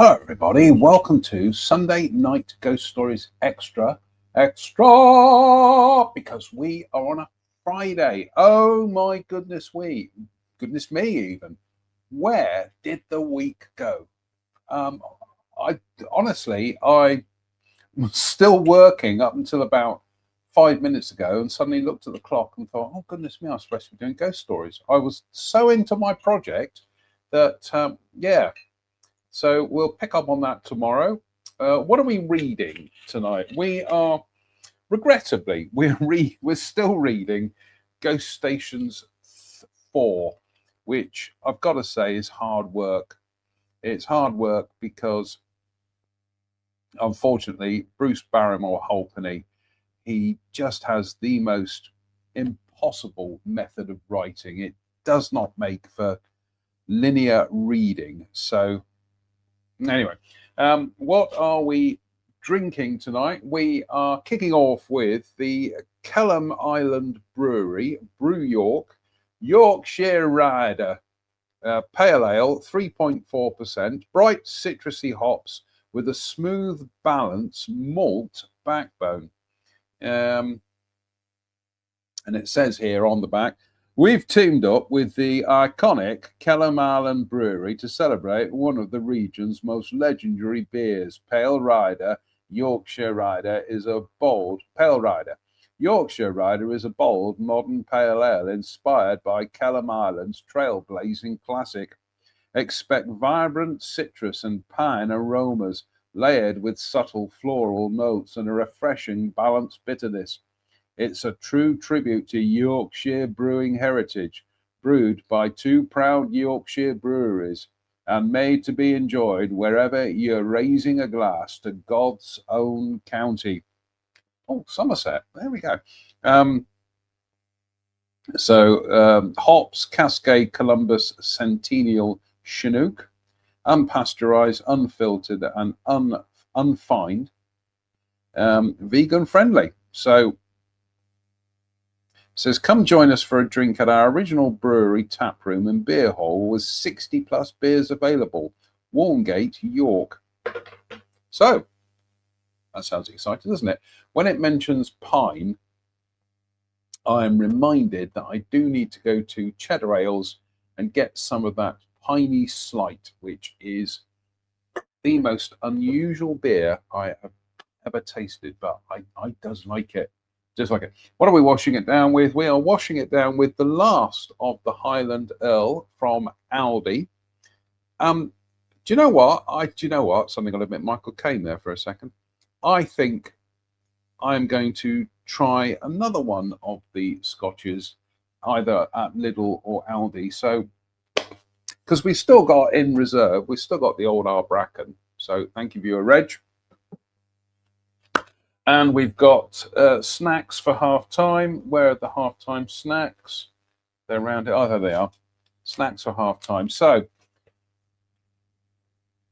Hello everybody, welcome to Sunday Night Ghost Stories Extra, because we are on a Friday. Oh my goodness me even. Where did the week go? I was still working up until about 5 minutes ago and suddenly looked at the clock and thought, oh goodness me, I'm supposed to be doing ghost stories. I was so into my project that, so we'll pick up on that tomorrow. What are we reading tonight? We are, regrettably, we're still reading Ghost Stations 4, which I've got to say is hard work. It's hard work because, unfortunately, Bruce Barrymore Halpenny, he just has the most impossible method of writing. It does not make for linear reading. So anyway, what are we drinking tonight? We are kicking off with the Kelham Island Brewery, Brew York, Yorkshire Rider, Pale Ale, 3.4%, bright citrusy hops with a smooth balance malt backbone. And it says here on the back, we've teamed up with the iconic Kelham Island Brewery to celebrate one of the region's most legendary beers. Pale Rider, Yorkshire Rider is a bold Yorkshire Rider is a bold modern pale ale inspired by Kelham Island's trailblazing classic. Expect vibrant citrus and pine aromas layered with subtle floral notes and a refreshing balanced bitterness. It's a true tribute to Yorkshire brewing heritage, brewed by two proud Yorkshire breweries and made to be enjoyed wherever you're raising a glass to God's own county. Oh, Somerset. There we go. Hops, Cascade, Columbus, Centennial, Chinook, unpasteurized, unfiltered, and unfined, vegan friendly. So, says, come join us for a drink at our original brewery tap room and beer hall with 60 plus beers available. Walmgate, York. So, that sounds exciting, doesn't it? When it mentions pine, I am reminded that I do need to go to Cheddar Ales and get some of that piney slight, which is the most unusual beer I have ever tasted, but I does like it. Just like it. What are we washing it down with? We are washing it down with the last of the Highland Earl from Aldi. Do you know what? Something I'll admit, Michael came there for a second. I think I'm going to try another one of the scotches, either at Lidl or Aldi. So, because we've still got in reserve, we've still got the old Bracken. So, thank you, viewer Reg. And we've got snacks for half time. Where are the halftime snacks? They're around it. Oh, there they are. Snacks for half time. So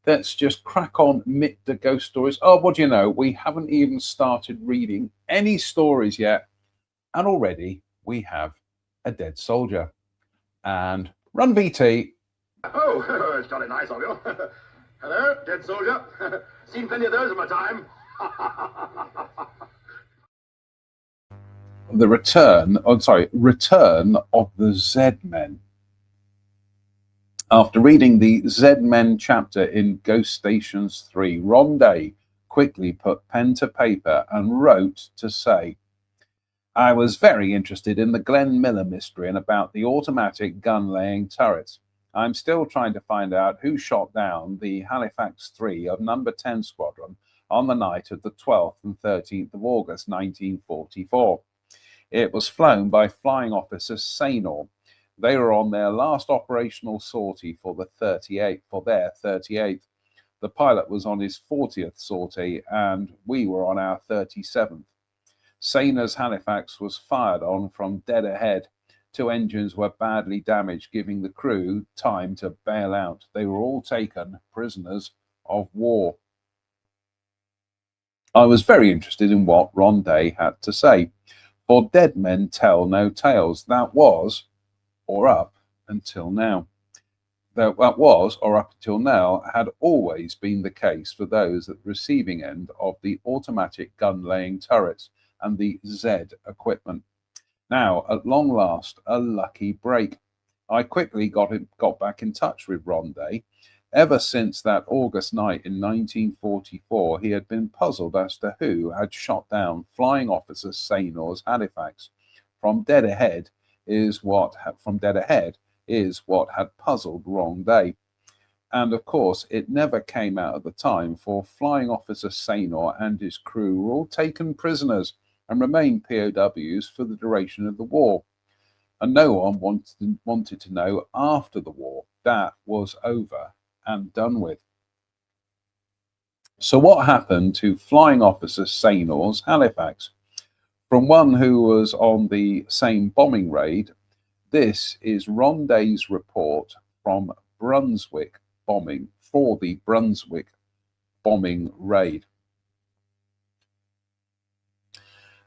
let's just crack on mit the ghost stories. Oh, what do you know? We haven't even started reading any stories yet. And already we have a dead soldier. And run VT. Oh, it's jolly nice of you. Hello, dead soldier. Seen plenty of those in my time. The return of the Z-Men. After reading the Z-Men chapter in Ghost Stations 3, Ron Day quickly put pen to paper and wrote to say, I was very interested in the Glenn Miller mystery and about the automatic gun-laying turrets. I'm still trying to find out who shot down the Halifax 3 of Number 10 Squadron on the night of the 12th and 13th of August 1944. It was flown by Flying Officer Saynor. They were on their last operational sortie for their 38th. The pilot was on his 40th sortie and we were on our 37th. Saynor's Halifax was fired on from dead ahead. 2 engines were badly damaged, giving the crew time to bail out. They were all taken prisoners of war. I was very interested in what Ron Day had to say. For dead men tell no tales. That was, or up until now. that was, or up until now, had always been the case for those at the receiving end of the automatic gun-laying turrets and the Z equipment. Now, at long last, a lucky break. I quickly got back in touch with Ronday. Ever since that August night in 1944, he had been puzzled as to who had shot down Flying Officer Saynor's Halifax. From dead ahead is what had puzzled Ronday. And of course, it never came out at the time, for Flying Officer Saynor and his crew were all taken prisoners and remained POWs for the duration of the war. And no one wanted to know after the war. That was over and done with. So what happened to Flying Officer Saynor's Halifax? From one who was on the same bombing raid, this is Ronday's report from Brunswick bombing, for the Brunswick bombing raid.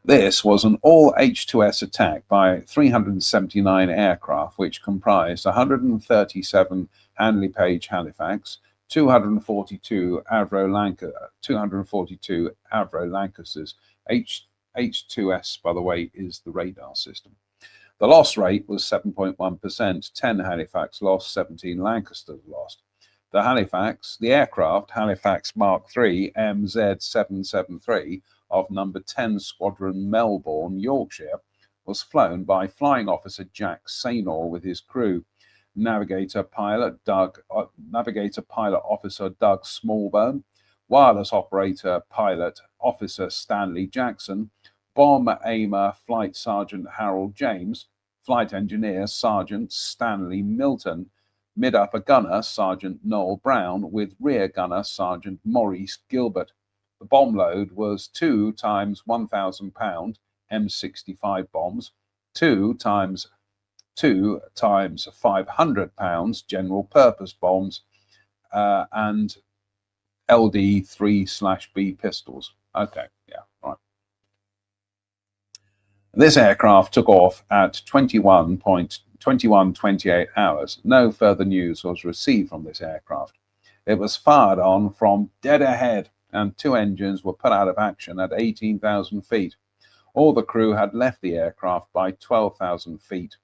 This was an all H2S attack by 379 aircraft, which comprised 137 Handley Page Halifax, 242 Avro Lancasters. H2S, by the way, is the radar system. The loss rate was 7.1%, 10 Halifax lost, 17 Lancasters lost. The aircraft, Halifax Mark III MZ773 of number 10 Squadron Melbourne, Yorkshire, was flown by Flying Officer Jack Saynor with his crew, navigator pilot officer Doug Smallbone, wireless operator pilot officer Stanley Jackson, bomb aimer flight sergeant Harold James, flight engineer Sergeant Stanley Milton, mid-upper gunner Sergeant Noel Brown, with rear gunner Sergeant Maurice Gilbert. The bomb load was 2 times 1,000 pound M65 bombs, 2 times 500 pounds general purpose bombs, and LD 3/B pistols. Okay, yeah, right. This aircraft took off at 21:28 hours. No further news was received from this aircraft. It was fired on from dead ahead, and 2 engines were put out of action at 18,000 feet. All the crew had left the aircraft by 12,000 feet.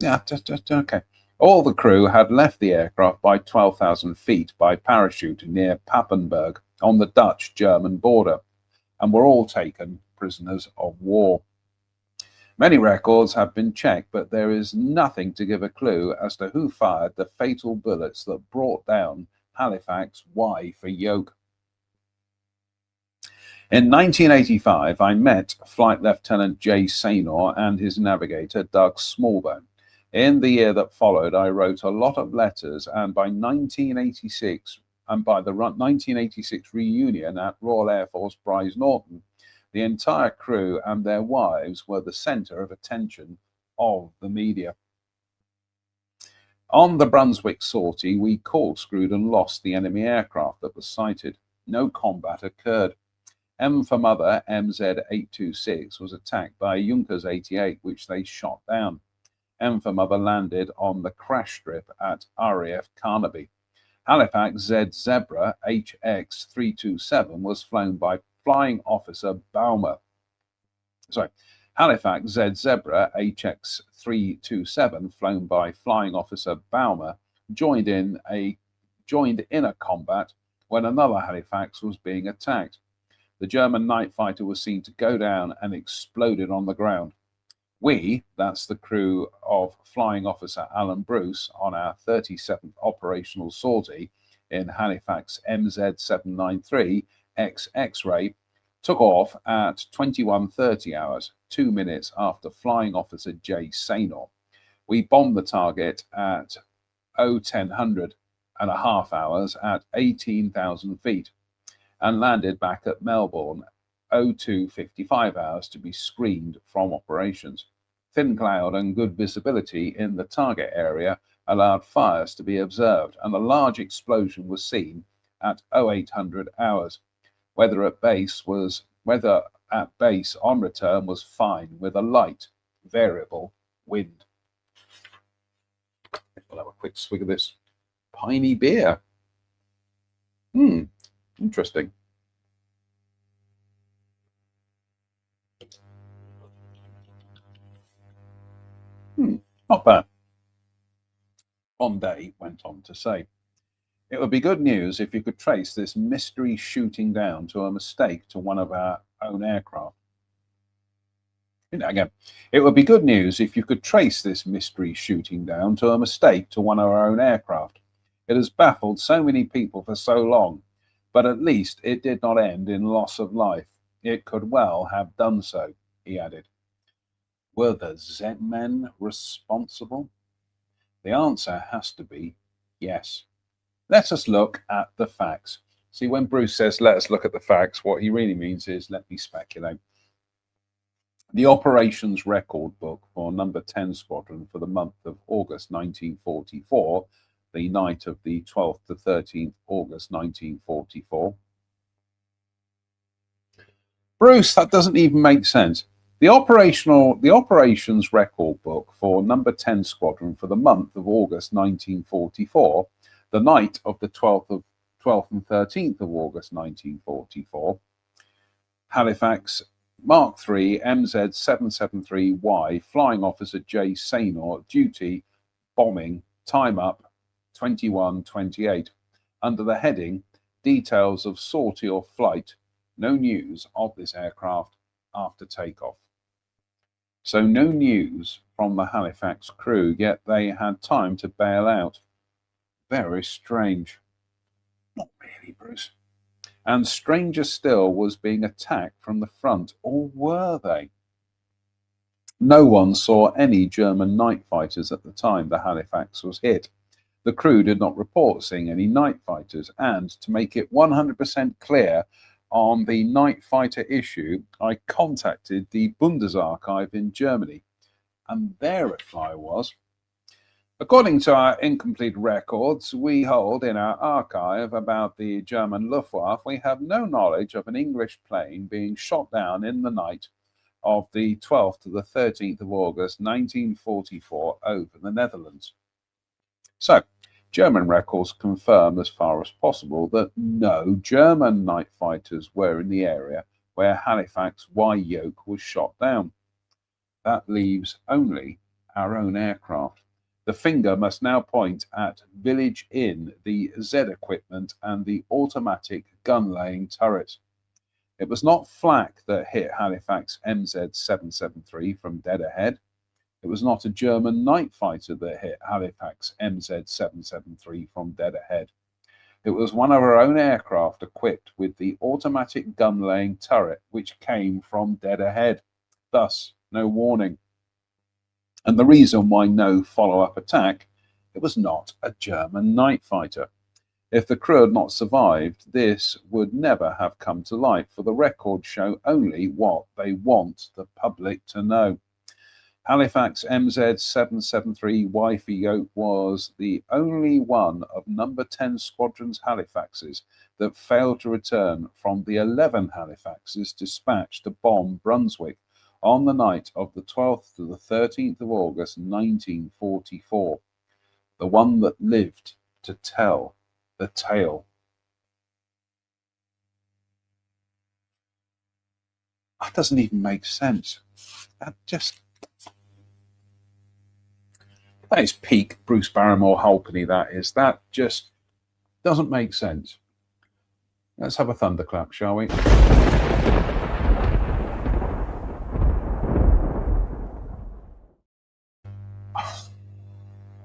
Yeah, okay. All the crew had left the aircraft by 12,000 feet by parachute near Papenburg on the Dutch-German border, and were all taken prisoners of war. Many records have been checked, but there is nothing to give a clue as to who fired the fatal bullets that brought down Halifax Y for Yoke. In 1985, I met Flight Lieutenant Jay Saynor and his navigator Doug Smallbone. In the year that followed, I wrote a lot of letters, and by the 1986 reunion at Royal Air Force Brize Norton, the entire crew and their wives were the center of attention of the media. On the Brunswick sortie, we corkscrewed and lost the enemy aircraft that was sighted. No combat occurred. M for Mother MZ826 was attacked by a Junkers 88, which they shot down. M for Mother landed on the crash strip at RAF Carnaby. Halifax Z Zebra HX327 was flown by Flying Officer Baumer. Halifax Z Zebra HX327, flown by Flying Officer Baumer, joined in a combat when another Halifax was being attacked. The German night fighter was seen to go down and exploded on the ground. We, that's the crew of Flying Officer Alan Bruce, on our 37th operational sortie in Halifax MZ793 X-Ray, took off at 21:30 hours, 2 minutes after Flying Officer Jay Saynor. We bombed the target at 1000 and a half hours at 18,000 feet and landed back at Melbourne 02:55 hours to be screened from operations. Thin cloud and good visibility in the target area allowed fires to be observed, and a large explosion was seen at 0800 hours. Weather at base on return was fine, with a light variable wind. We'll have a quick swig of this piney beer. Interesting. Not bad. Bondet went on to say, it would be good news if you could trace this mystery shooting down to a mistake to one of our own aircraft. Again, it would be good news if you could trace this mystery shooting down to a mistake to one of our own aircraft. It has baffled so many people for so long, but at least it did not end in loss of life. It could well have done so, he added. Were the Z-men responsible? The answer has to be yes. Let us look at the facts. See, when Bruce says, let us look at the facts, what he really means is, let me speculate. The operations record book for number 10 Squadron for the month of August 1944, the night of the 12th to 13th August 1944. Bruce, that doesn't even make sense. The operations record book for number 10 Squadron for the month of August 1944, the night of the 12th and 13th of August 1944, Halifax Mark III MZ773Y Flying Officer J. Saynor, duty, bombing, time up 21:28, under the heading Details of Sortie or Flight. No news of this aircraft after takeoff. So no news from the Halifax crew, yet they had time to bail out. Very strange. Not really, Bruce. And stranger still was being attacked from the front, or were they? No one saw any German night fighters at the time the Halifax was hit. The crew did not report seeing any night fighters, and to make it 100% clear on the night fighter issue, I contacted the Bundesarchiv in Germany, and their reply was, according to our incomplete records we hold in our archive about the German Luftwaffe, we have no knowledge of an English plane being shot down in the night of the 12th to the 13th of August 1944 over the Netherlands. So, German records confirm as far as possible that no German night fighters were in the area where Halifax Y-Yoke was shot down. That leaves only our own aircraft. The finger must now point at Village Inn, the Z equipment, and the automatic gun-laying turret. It was not flak that hit Halifax MZ773 from dead ahead. It was not a German night fighter that hit Halifax MZ773 from dead ahead. It was one of our own aircraft equipped with the automatic gun-laying turret, which came from dead ahead. Thus, no warning. And the reason why no follow-up attack, it was not a German night fighter. If the crew had not survived, this would never have come to light, for the records show only what they want the public to know. Halifax MZ773 Y-Yoke was the only one of number 10 Squadron's Halifaxes that failed to return from the 11 Halifaxes dispatched to bomb Brunswick on the night of the 12th to the 13th of August 1944. The one that lived to tell the tale. That doesn't even make sense. That is peak Bruce Barrymore Halpenny, that is. That just doesn't make sense. Let's have a thunderclap, shall we?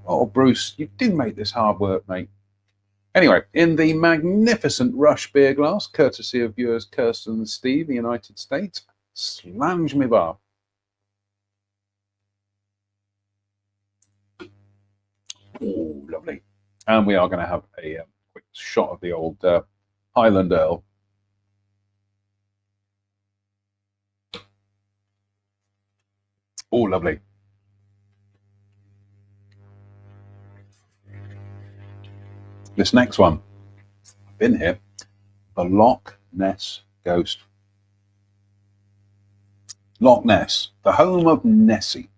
Oh, Bruce, you did make this hard work, mate. Anyway, in the magnificent Rush beer glass, courtesy of viewers Kirsten and Steve, the United States, slange me bar. Oh, lovely. And we are going to have a quick shot of the old Highland Ale. Oh, lovely. This next one, I've been here, the Loch Ness Ghost. Loch Ness, the home of Nessie,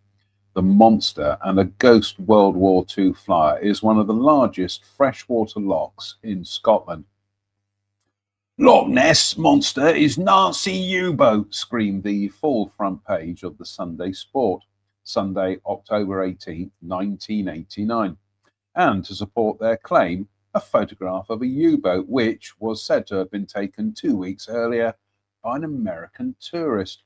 The Monster and a ghost World War II flyer is one of the largest freshwater lochs in Scotland. Loch Ness Monster is Nazi U-boat, screamed the full front page of the Sunday Sport, Sunday, October 18, 1989. And to support their claim, a photograph of a U-boat which was said to have been taken 2 weeks earlier by an American tourist.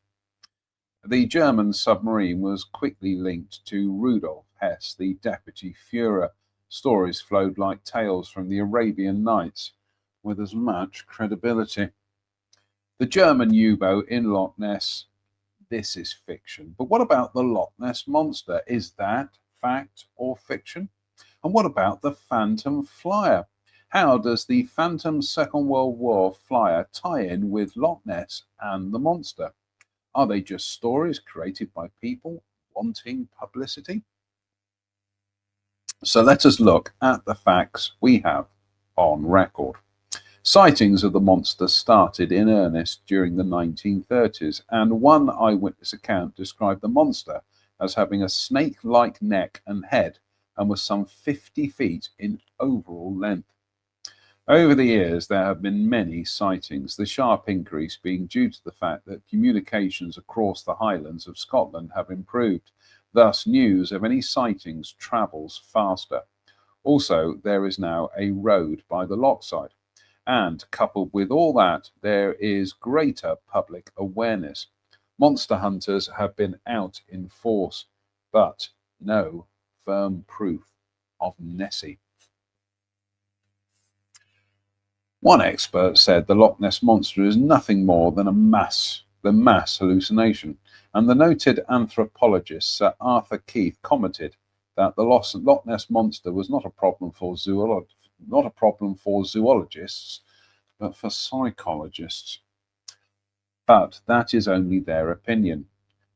The German submarine was quickly linked to Rudolf Hess, the deputy Führer. Stories flowed like tales from the Arabian Nights, with as much credibility. The German U-boat in Loch Ness, this is fiction. But what about the Loch Ness Monster? Is that fact or fiction? And what about the Phantom Flyer? How does the Phantom Second World War flyer tie in with Loch Ness and the monster? Are they just stories created by people wanting publicity? So let us look at the facts we have on record. Sightings of the monster started in earnest during the 1930s, and one eyewitness account described the monster as having a snake-like neck and head and was some 50 feet in overall length. Over the years, there have been many sightings, the sharp increase being due to the fact that communications across the Highlands of Scotland have improved. Thus, news of any sightings travels faster. Also, there is now a road by the lochside. And coupled with all that, there is greater public awareness. Monster hunters have been out in force, but no firm proof of Nessie. One expert said the Loch Ness Monster is nothing more than mass hallucination, and the noted anthropologist Sir Arthur Keith commented that the Loch Ness Monster was not a problem for zoologists, but for psychologists. But that is only their opinion.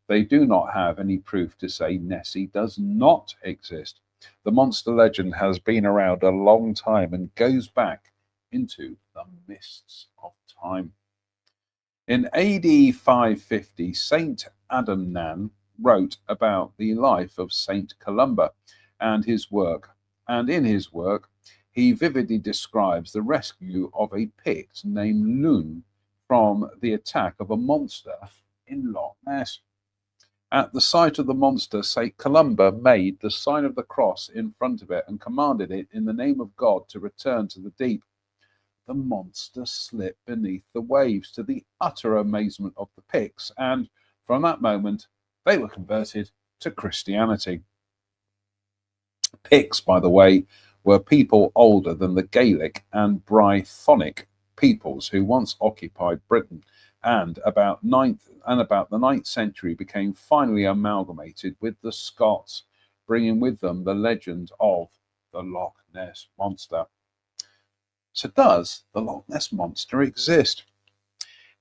They do not have any proof to say Nessie does not exist. The monster legend has been around a long time and goes back into the mists of time. In AD 550, Saint Adamnan wrote about the life of Saint Columba and his work, and in his work he vividly describes the rescue of a Pict named Lune from the attack of a monster in Loch Ness. At the sight of the monster, Saint Columba made the sign of the cross in front of it and commanded it in the name of God to return to the deep. The monster slipped beneath the waves to the utter amazement of the Picts, and from that moment they were converted to Christianity. Picts, by the way, were people older than the Gaelic and Brythonic peoples who once occupied Britain, and about the 9th century became finally amalgamated with the Scots, bringing with them the legend of the Loch Ness Monster. So does the Loch Ness Monster exist?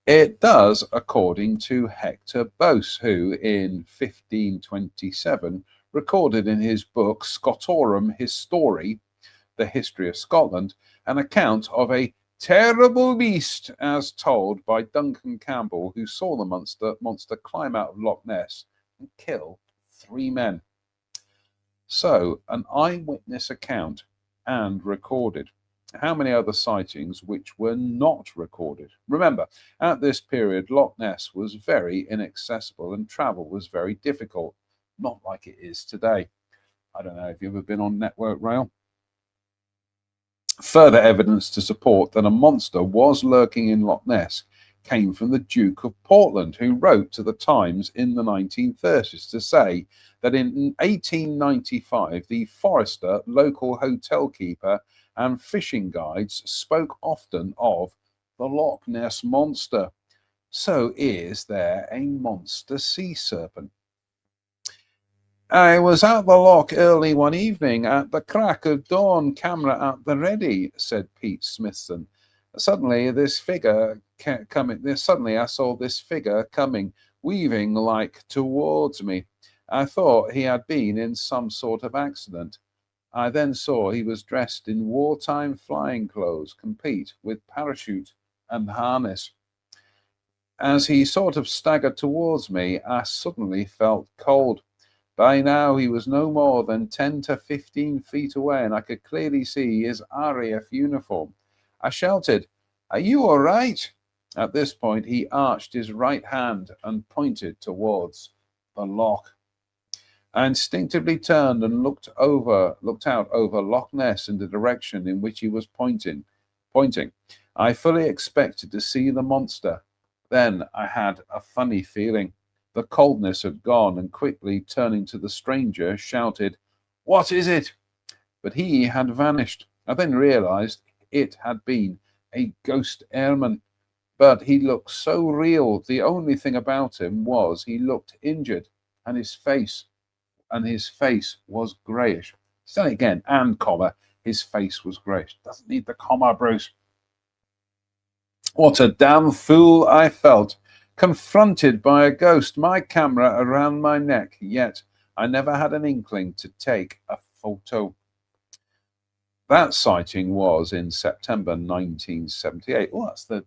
It does, according to Hector Bose, who in 1527 recorded in his book Scotorum Histori, The History of Scotland, an account of a terrible beast as told by Duncan Campbell, who saw the monster climb out of Loch Ness and kill 3 men. So, an eyewitness account and recorded. How many other sightings which were not recorded? Remember, at this period, Loch Ness was very inaccessible and travel was very difficult, not like it is today. I don't know if you've ever been on Network Rail. Further evidence to support that a monster was lurking in Loch Ness came from the Duke of Portland, who wrote to the Times in the 1930s to say that in 1895, the Forester, local hotel keeper, and fishing guides spoke often of the Loch Ness Monster. So is there a monster sea serpent? I was at the loch early one evening at the crack of dawn, camera at the ready, said Pete Smithson. Suddenly I saw this figure coming, weaving like towards me. I thought he had been in some sort of accident. I then saw he was dressed in wartime flying clothes, complete with parachute and harness. As he sort of staggered towards me, I suddenly felt cold. By now he was no more than 10 to 15 feet away, and I could clearly see his RAF uniform. I shouted, "Are you all right?" At this point, he arched his right hand and pointed towards the loch. I instinctively turned and looked out over Loch Ness in the direction in which he was pointing. I fully expected to see the monster. Then I had a funny feeling. The coldness had gone, and quickly turning to the stranger, shouted, "What is it?" But he had vanished. I then realized it had been a ghost airman. But he looked so real. The only thing about him was he looked injured, and his face was greyish. Say it again, and comma, his face was greyish. Doesn't need the comma, Bruce. What a damn fool I felt, confronted by a ghost, my camera around my neck, yet I never had an inkling to take a photo. That sighting was in September 1978. Well, that's the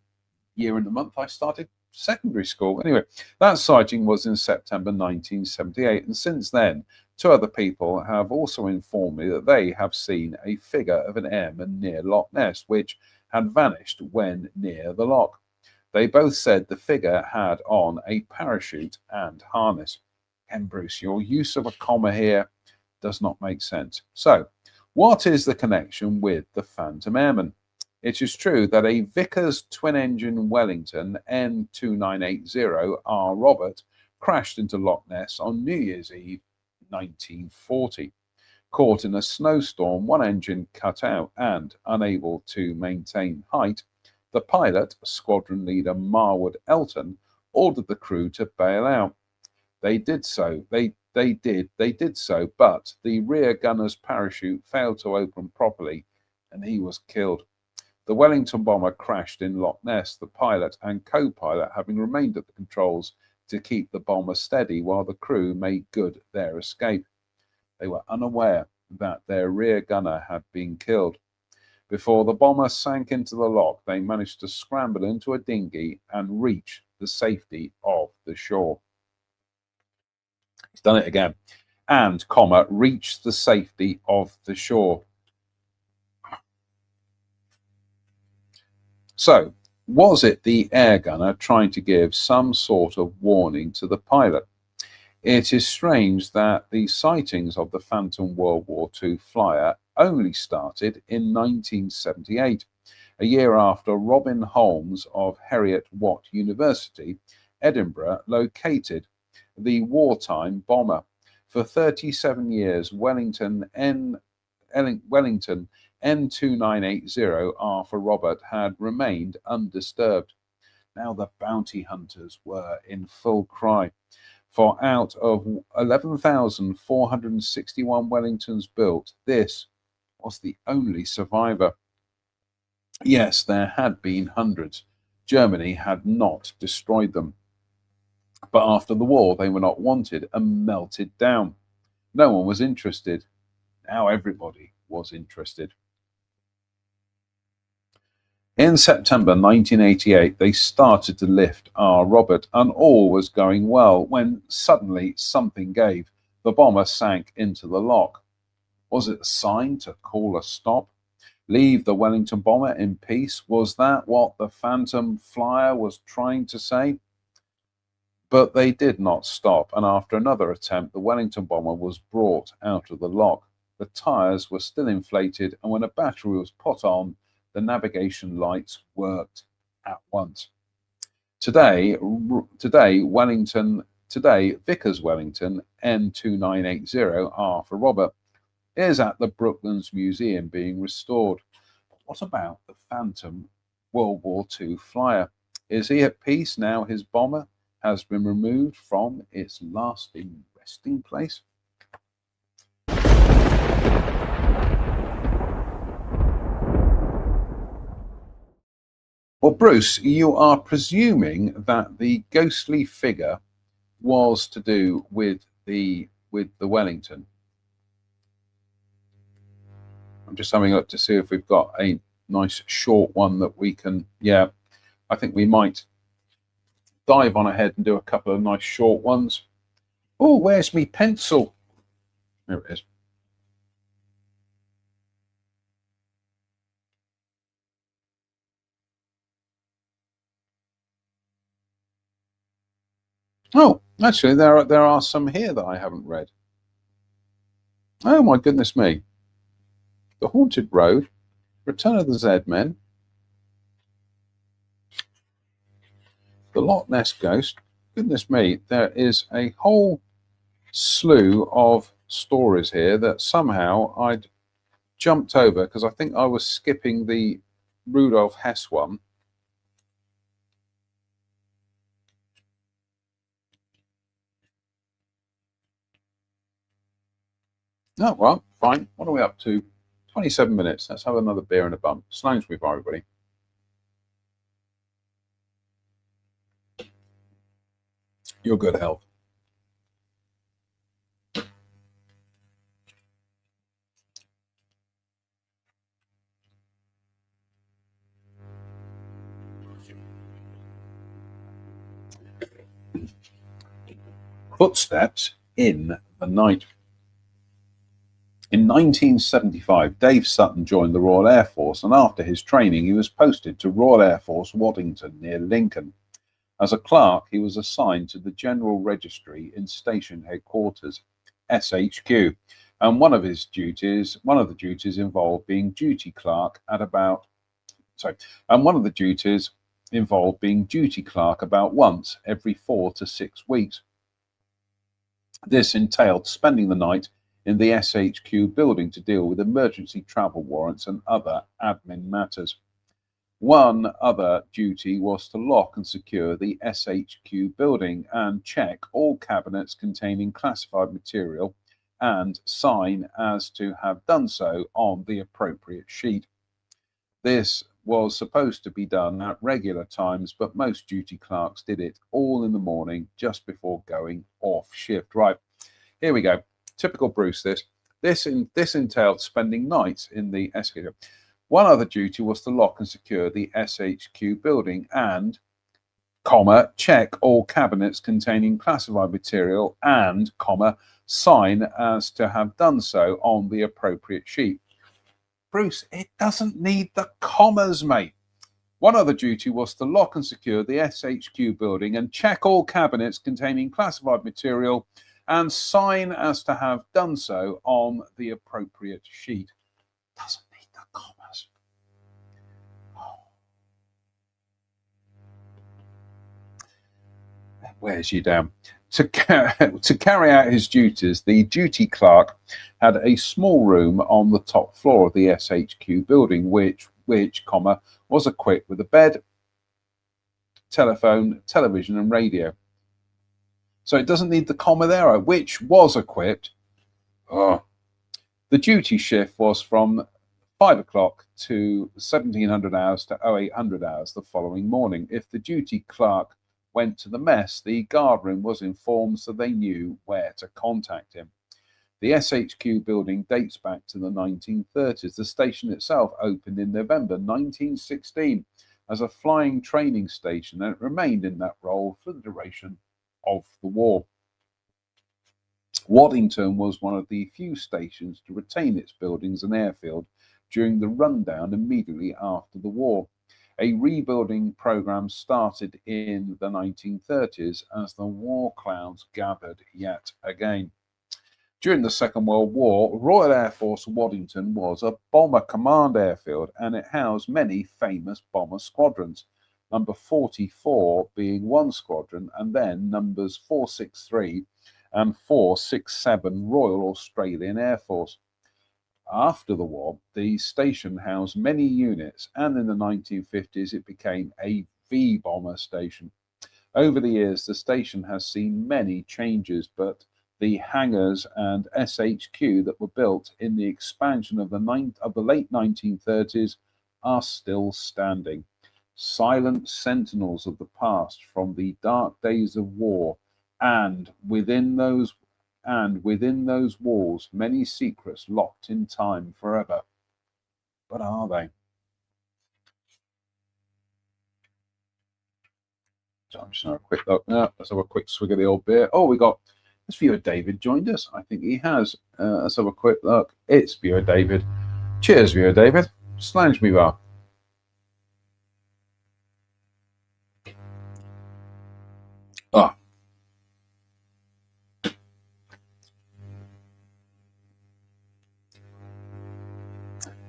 year and the month I started secondary school. Anyway, that sighting was in September 1978, and since then, two other people have also informed me that they have seen a figure of an airman near Loch Ness, which had vanished when near the loch. They both said the figure had on a parachute and harness. And Bruce, your use of a comma here does not make sense. So, what is the connection with the Phantom Airman? It is true that a Vickers twin-engine Wellington N2980R Robert crashed into Loch Ness on New Year's Eve 1940. Caught in a snowstorm, one engine cut out, and unable to maintain height, the pilot, squadron leader Marwood Elton, ordered the crew to bail out. They did so, but the rear gunner's parachute failed to open properly, and he was killed. The Wellington bomber crashed in Loch Ness, the pilot and co-pilot having remained at the controls to keep the bomber steady while the crew made good their escape. They were unaware that their rear gunner had been killed. Before the bomber sank into the loch, they managed to scramble into a dinghy and reach the safety of the shore. He's done it again. And, comma, reach the safety of the shore. So, was it the air gunner trying to give some sort of warning to the pilot? It is strange that the sightings of the Phantom World War II flyer only started in 1978, a year after Robin Holmes of Heriot-Watt University, Edinburgh, located the wartime bomber. For 37 years, Wellington N2980R for Robert had remained undisturbed. Now the bounty hunters were in full cry. For out of 11,461 Wellingtons built, this was the only survivor. Yes, there had been hundreds. Germany had not destroyed them. But after the war, they were not wanted and melted down. No one was interested. Now everybody was interested. In September 1988, they started to lift R. Robert, and all was going well when suddenly something gave. The bomber sank into the loch. Was it a sign to call a stop? Leave the Wellington bomber in peace? Was that what the Phantom flyer was trying to say? But they did not stop, and after another attempt, the Wellington bomber was brought out of the loch. The tyres were still inflated, and when a battery was put on, the navigation lights worked at once. Today, Vickers Wellington N2980R for Robert is at the Brooklands Museum being restored. But what about the Phantom World War II flyer? Is he at peace now his bomber has been removed from its lasting resting place? Well, Bruce, you are presuming that the ghostly figure was to do with the Wellington. I'm just having a look to see if we've got a nice short one that we can. Yeah, I think we might dive on ahead and do a couple of nice short ones. Oh, where's me pencil? There it is. Oh, actually, there are some here that I haven't read. Oh my goodness me! The Haunted Road, Return of the Z-Men, The Loch Ness Ghost. Goodness me, there is a whole slew of stories here that somehow I'd jumped over because I think I was skipping the Rudolf Hess one. Oh, well, fine. What are we up to? 27 minutes. Let's have another beer and a bump. Sloansbury for everybody. Your good health. Footsteps in the Night. In 1975, Dave Sutton joined the Royal Air Force, and after his training, he was posted to Royal Air Force Waddington near Lincoln. As a clerk, he was assigned to the General Registry in Station Headquarters, SHQ, and one of the duties involved being duty clerk about once every 4 to 6 weeks. This entailed spending the night in the SHQ building to deal with emergency travel warrants and other admin matters. One other duty was to lock and secure the SHQ building and check all cabinets containing classified material and sign as to have done so on the appropriate sheet. This was supposed to be done at regular times, but most duty clerks did it all in the morning just before going off shift. Right, here we go. Typical Bruce. This entailed spending nights in the SHQ. One other duty was to lock and secure the SHQ building and, check all cabinets containing classified material and, sign as to have done so on the appropriate sheet. Bruce, it doesn't need the commas, mate. One other duty was to lock and secure the SHQ building and check all cabinets containing classified material and sign as to have done so on the appropriate sheet. Doesn't need the commas. Wears you down. To carry out his duties, the duty clerk had a small room on the top floor of the SHQ building, which, was equipped with a bed, telephone, television, and radio. So it doesn't need the comma there, which was equipped. Oh. The duty shift was from 5 o'clock to 1700 hours to 0800 hours the following morning. If the duty clerk went to the mess, the guardroom was informed so they knew where to contact him. The SHQ building dates back to the 1930s. The station itself opened in November 1916 as a flying training station, and it remained in that role for the duration of the war. Waddington was one of the few stations to retain its buildings and airfield during the rundown immediately after the war. A rebuilding program started in the 1930s as the war clouds gathered yet again. During the Second World War, Royal Air Force Waddington was a bomber command airfield, and it housed many famous bomber squadrons, number 44 being one squadron, and then numbers 463 and 467 Royal Australian Air Force. After the war, the station housed many units, and in the 1950s it became a V-bomber station. Over the years, the station has seen many changes, but the hangars and SHQ that were built in the expansion of the late 1930s are still standing. Silent sentinels of the past from the dark days of war, and within those walls, many secrets locked in time forever. But are they? So I'm just going to have a quick look now. Let's have a quick swig of the old beer. Oh, we got Has viewer David joined us? I think he has. Let's have a quick look. It's viewer David. Cheers, viewer David. Slange me well. Ah.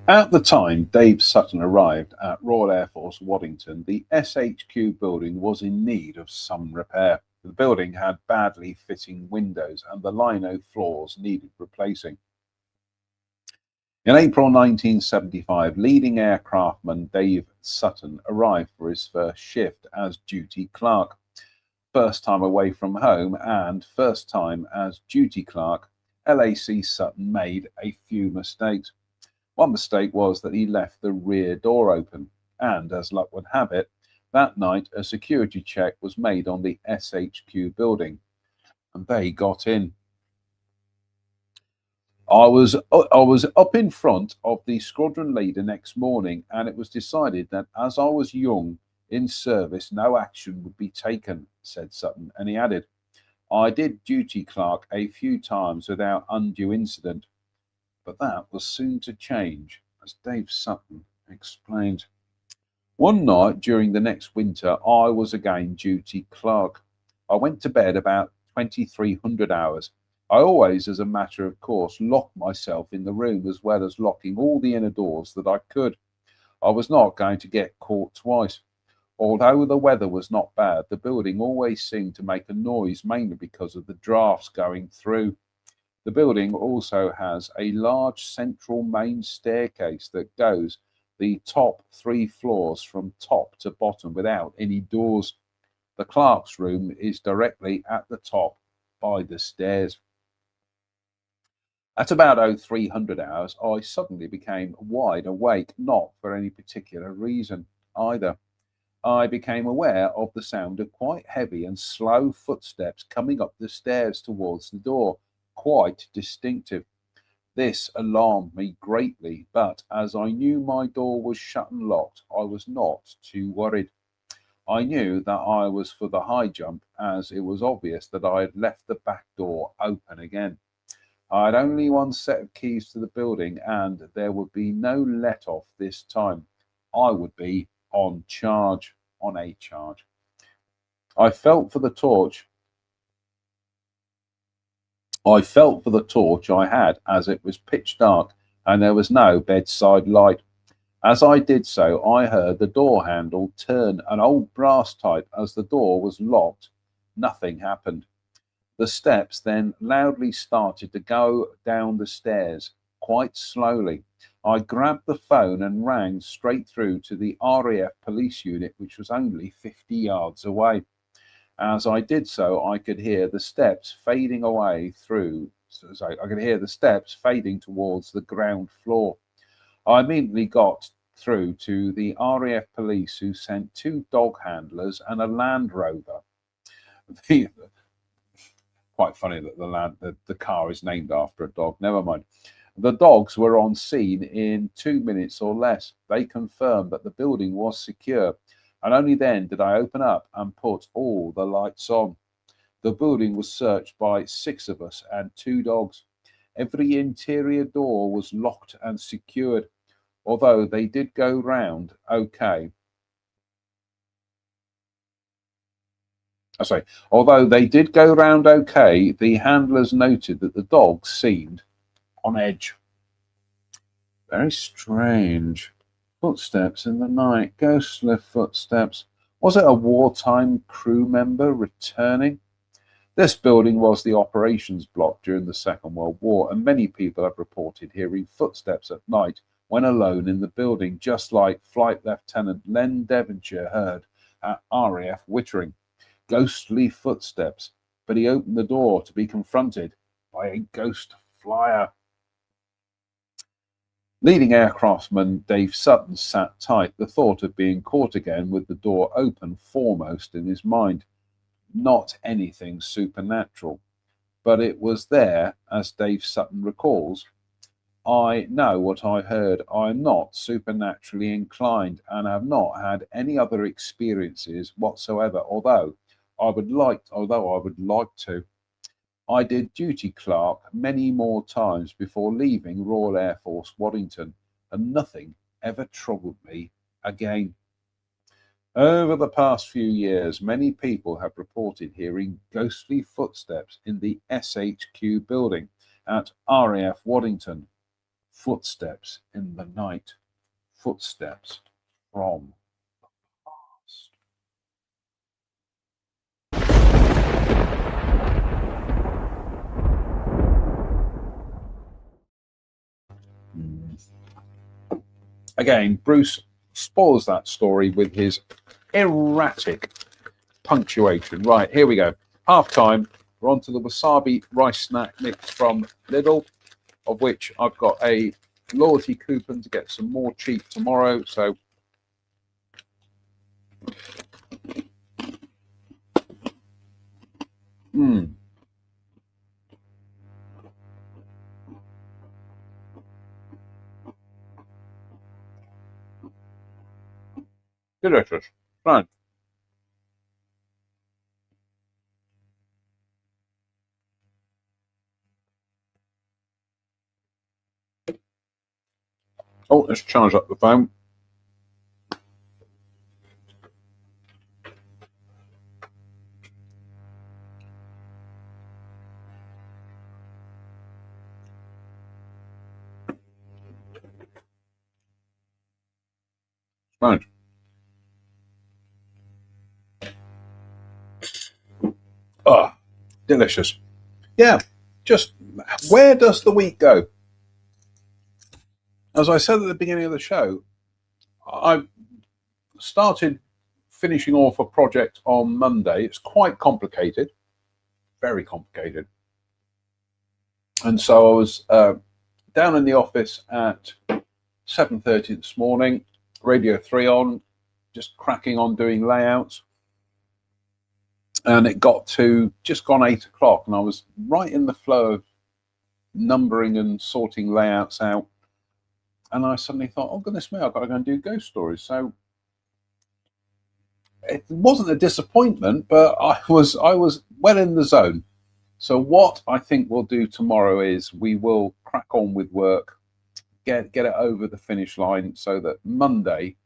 At the time Dave Sutton arrived at Royal Air Force Waddington, the SHQ building was in need of some repair. The building had badly fitting windows and the lino floors needed replacing. In April 1975, leading aircraftman Dave Sutton arrived for his first shift as duty clerk. First time away from home and first time as duty clerk, LAC Sutton made a few mistakes. One mistake was that he left the rear door open, and as luck would have it, that night a security check was made on the SHQ building, and they got in. I was up in front of the squadron leader next morning, and it was decided that as I was young in service, no action would be taken, said Sutton, and he added, I did duty clerk a few times without undue incident, but that was soon to change, as Dave Sutton explained. One night during the next winter, I was again duty clerk. I went to bed about 2300 hours. I always, as a matter of course, locked myself in the room as well as locking all the inner doors that I could. I was not going to get caught twice. Although the weather was not bad, the building always seemed to make a noise, mainly because of the drafts going through. The building also has a large central main staircase that goes the top 3 floors from top to bottom without any doors. The clerk's room is directly at the top by the stairs. At about 0300 hours, I suddenly became wide awake, not for any particular reason either. I became aware of the sound of quite heavy and slow footsteps coming up the stairs towards the door, quite distinctive. This alarmed me greatly, but as I knew my door was shut and locked, I was not too worried. I knew that I was for the high jump, as it was obvious that I had left the back door open again. I had only one set of keys to the building, and there would be no let off this time. I would be on a charge. I felt for the torch I had, as it was pitch dark and there was no bedside light. As I did so, I heard the door handle turn an old brass type. As the door was locked, nothing happened. The steps then loudly started to go down the stairs, quite slowly. I grabbed the phone and rang straight through to the RAF police unit, which was only 50 yards away. As I did so, I could hear the steps fading away I could hear the steps fading towards the ground floor. I immediately got through to the RAF police, who sent 2 dog handlers and a Land Rover. Quite funny that the car is named after a dog. Never mind. The dogs were on scene in 2 minutes or less. They confirmed that the building was secure, and only then did I open up and put all the lights on. The building was searched by 6 of us and 2 dogs. Every interior door was locked and secured, although they did go round okay. Although they did go round okay, the handlers noted that the dogs seemed on edge. Very strange. Footsteps in the night, ghostly footsteps. Was it a wartime crew member returning? This building was the operations block during the Second World War, and many people have reported hearing footsteps at night when alone in the building, just like Flight Lieutenant Len Devonshire heard at RAF Wittering. Ghostly footsteps, but he opened the door to be confronted by a ghost flyer. Leading aircraftman Dave Sutton sat tight, the thought of being caught again with the door open foremost in his mind. Not anything supernatural, but it was there, as Dave Sutton recalls. I know what I heard. I am not supernaturally inclined and have not had any other experiences whatsoever, although I would like to. I did duty clerk many more times before leaving Royal Air Force Waddington, and nothing ever troubled me again. Over the past few years, many people have reported hearing ghostly footsteps in the SHQ building at RAF Waddington. Footsteps in the night. Footsteps from the past. Again, Bruce spoils that story with his erratic punctuation. Right, here we go. Half time. We're on to the wasabi rice snack mix from Lidl, of which I've got a loyalty coupon to get some more cheap tomorrow. So delicious. Right. Oh, let's charge up the phone. Right. Ah, delicious. Yeah, just where does the week go? As I said at the beginning of the show, I started finishing off a project on Monday. It's quite complicated, very complicated. And so I was down in the office at 7:30 this morning, Radio 3 on, just cracking on doing layouts. And it got to just gone 8 o'clock, and I was right in the flow of numbering and sorting layouts out. And I suddenly thought, oh, goodness me, I've got to go and do ghost stories. So it wasn't a disappointment, but I was well in the zone. So what I think we'll do tomorrow is we will crack on with work, get it over the finish line, so that Monday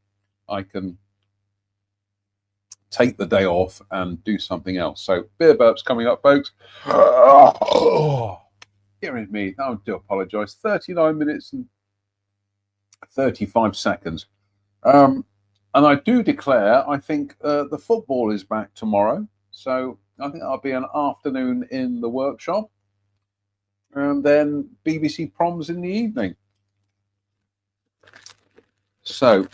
I can take the day off and do something else. So beer burps coming up, folks. Oh, hearing me, I do apologise. 39 minutes and 35 seconds. And I do declare, I think the football is back tomorrow. So I think that'll be an afternoon in the workshop. And then BBC Proms in the evening. So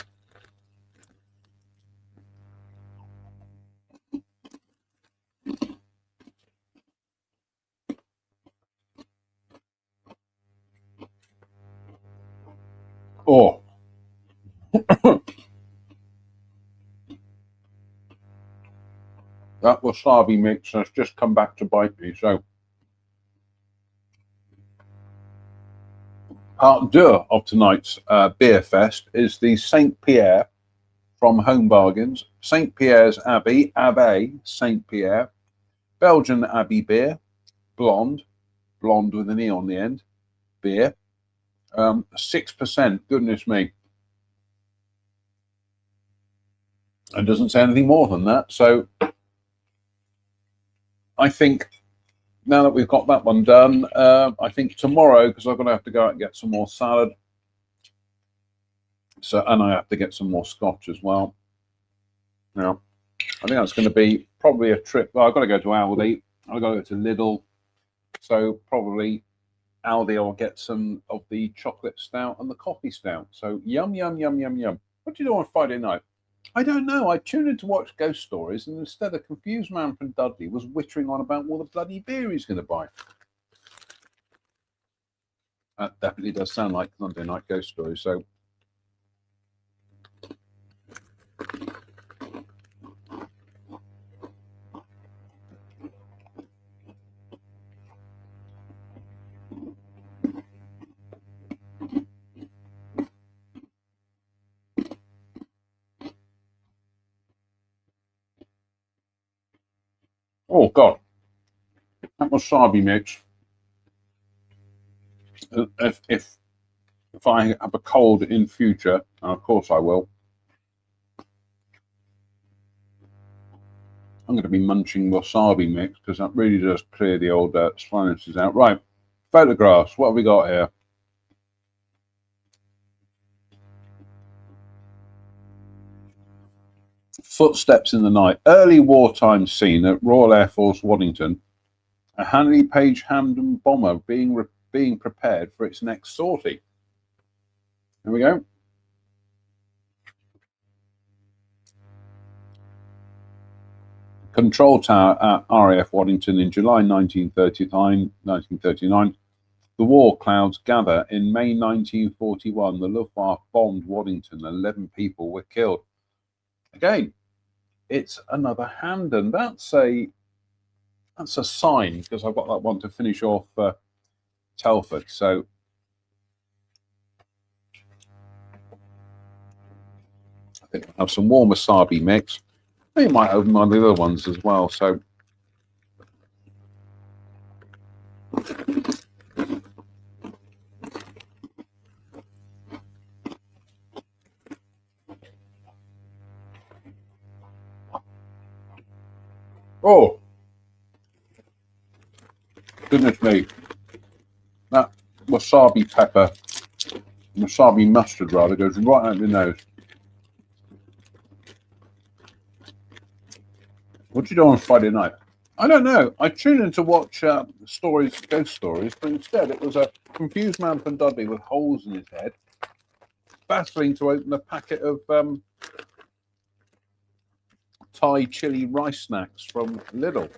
oh that wasabi mix has just come back to bite me. So part deux of tonight's beer fest is the Saint Pierre from Home Bargains, Saint Pierre's Abbey, Saint Pierre, Belgian Abbey beer, blonde with an E on the end, beer, 6%. Goodness me. It doesn't say anything more than that. So I think now that we've got that one done, I think tomorrow, because I'm going to have to go out and get some more salad. So, and I have to get some more scotch as well. Now, I think that's going to be probably a trip. Well, I've got to go to Aldi. I've got to go to Lidl. So probably Aldi, I'll get some of the chocolate stout and the coffee stout. So yum, yum, yum, yum, yum. What do you do on Friday night? I don't know. I tuned in to watch ghost stories, and instead a confused man from Dudley was whittering on about all the bloody beer he's going to buy. That definitely does sound like Sunday night ghost stories. So oh God. That wasabi mix. If I have a cold in future, and of course I will, I'm going to be munching wasabi mix because that really does clear the old sinuses out. Right, photographs. What have we got here? Footsteps in the night. Early wartime scene at Royal Air Force Waddington. A Handley Page Hamden bomber being prepared for its next sortie. There we go. Control tower at RAF Waddington in July 1939. The war clouds gather. In May 1941, the Luftwaffe bombed Waddington. 11 people were killed. Again, it's another Hamden. That's a sign, because I've got that one to finish off Telford. So I think I'll have some warm wasabi mix. You might open one of the other ones as well. So oh, goodness me, that wasabi pepper, wasabi mustard rather, goes right out the nose. What did you do on Friday night? I don't know. I tuned in to watch ghost stories, but instead it was a confused man from Dudley with holes in his head, battling to open a packet of Thai chili rice snacks from Lidl.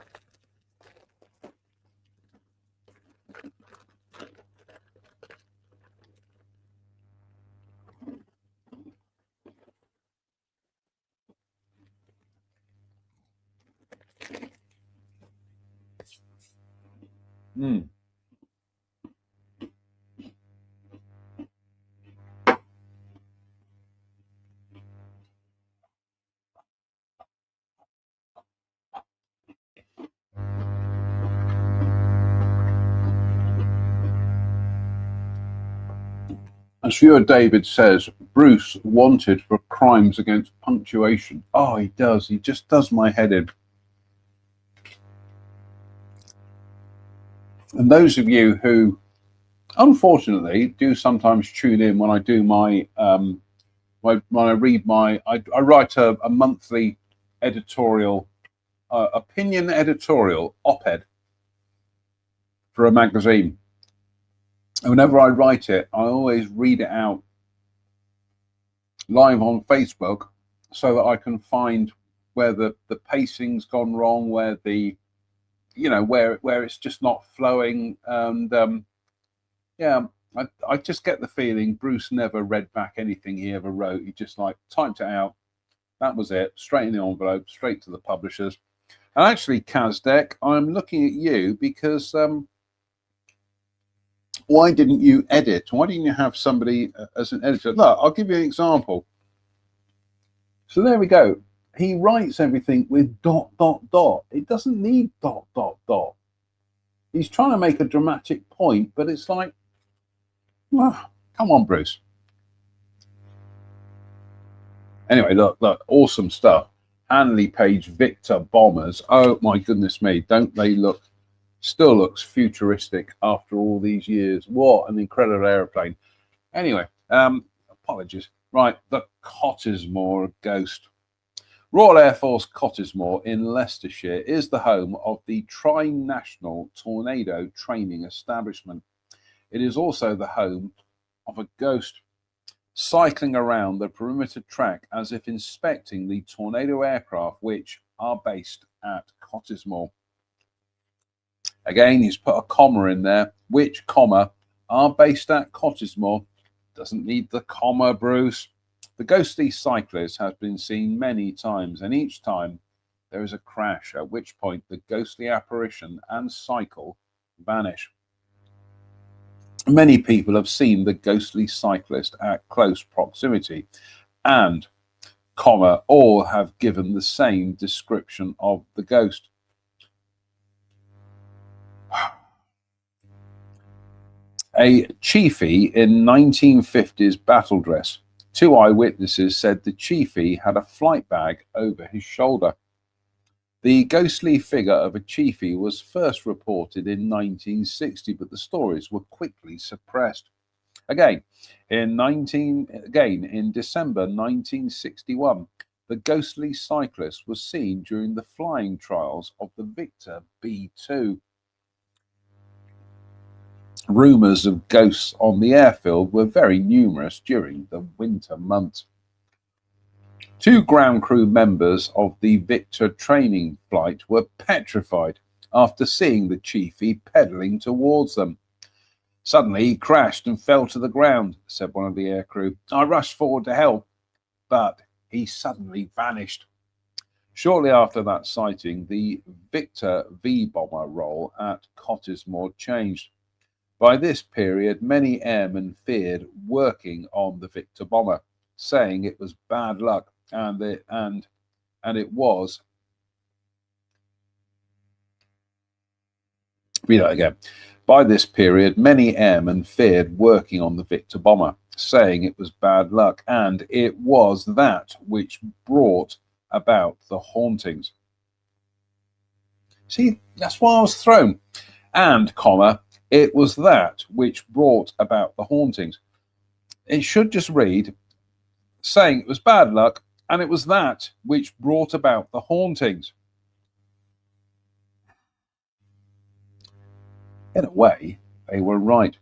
As viewer David says, Bruce wanted for crimes against punctuation. Oh, he does. He just does my head in. And those of you who, unfortunately, do sometimes tune in when I do my, when I read my, I write a monthly editorial, opinion editorial, op-ed for a magazine. And whenever I write it, I always read it out live on Facebook so that I can find where the pacing's gone wrong, where the, you know, where it's just not flowing. And yeah, I just get the feeling Bruce never read back anything he ever wrote. He just like typed it out. That was it, straight in the envelope, straight to the publishers. And actually, Kazdek, I'm looking at you because why didn't you edit? Why didn't you have somebody as an editor? Look, I'll give you an example. So there we go. He writes everything with ... It doesn't need ... He's trying to make a dramatic point, but it's like, well, come on, Bruce. Anyway, look, awesome stuff. Handley Page Victor bombers. Oh my goodness me, don't they look? Still looks futuristic after all these years. What an incredible aeroplane. Anyway, apologies. Right, the Cottesmore Ghost. Royal Air Force Cottesmore in Leicestershire is the home of the Tri-National Tornado Training Establishment. It is also the home of a ghost cycling around the perimeter track as if inspecting the Tornado aircraft which are based at Cottesmore. Again, he's put a comma in there. Which, comma, are based at Cottesmore. Doesn't need the comma, Bruce. The ghostly cyclist has been seen many times, and each time there is a crash, at which point the ghostly apparition and cycle vanish. Many people have seen the ghostly cyclist at close proximity, and, comma, all have given the same description of the ghost. A chiefy in 1950s battle dress. Two eyewitnesses said the chiefy had a flight bag over his shoulder. The ghostly figure of a chiefy was first reported in 1960, but the stories were quickly suppressed. Again, in December 1961, the ghostly cyclist was seen during the flying trials of the Victor B2. Rumours of ghosts on the airfield were very numerous during the winter months. Two ground crew members of the Victor training flight were petrified after seeing the chiefy pedalling towards them. Suddenly he crashed and fell to the ground, said one of the aircrew. I rushed forward to help, but he suddenly vanished. Shortly after that sighting, the Victor V bomber role at Cottesmore changed. By this period, many airmen feared working on the Victor bomber, saying it was bad luck, and it was. Read that again. By this period, many airmen feared working on the Victor bomber, saying it was bad luck, and it was that which brought about the hauntings. See, that's why I was thrown. And, comma, it was that which brought about the hauntings. It should just read, saying it was bad luck, and it was that which brought about the hauntings. In a way, they were right.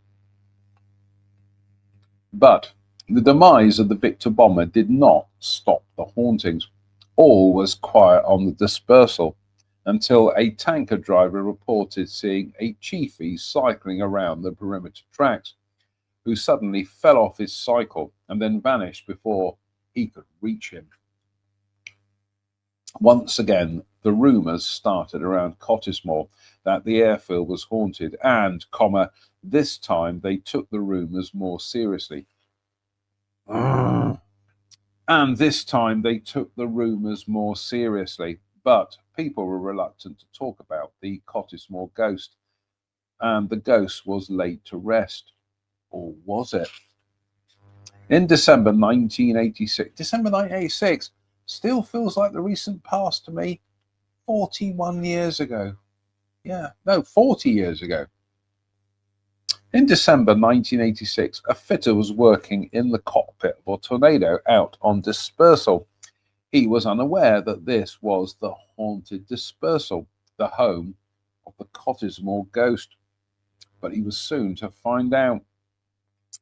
But the demise of the Victor bomber did not stop the hauntings. All was quiet on the dispersal until a tanker driver reported seeing a chiefy cycling around the perimeter tracks, who suddenly fell off his cycle and then vanished before he could reach him. Once again, the rumours started around Cottesmore that the airfield was haunted, and, comma, this time they took the rumours more seriously. And this time they took the rumours more seriously, but people were reluctant to talk about the Cottesmore ghost, and the ghost was laid to rest. Or was it? In December 1986, still feels like the recent past to me. 41 years ago. 40 years ago. In December 1986, a fitter was working in the cockpit of a Tornado out on dispersal. He was unaware that this was the haunted dispersal, the home of the Cottesmore ghost. But he was soon to find out.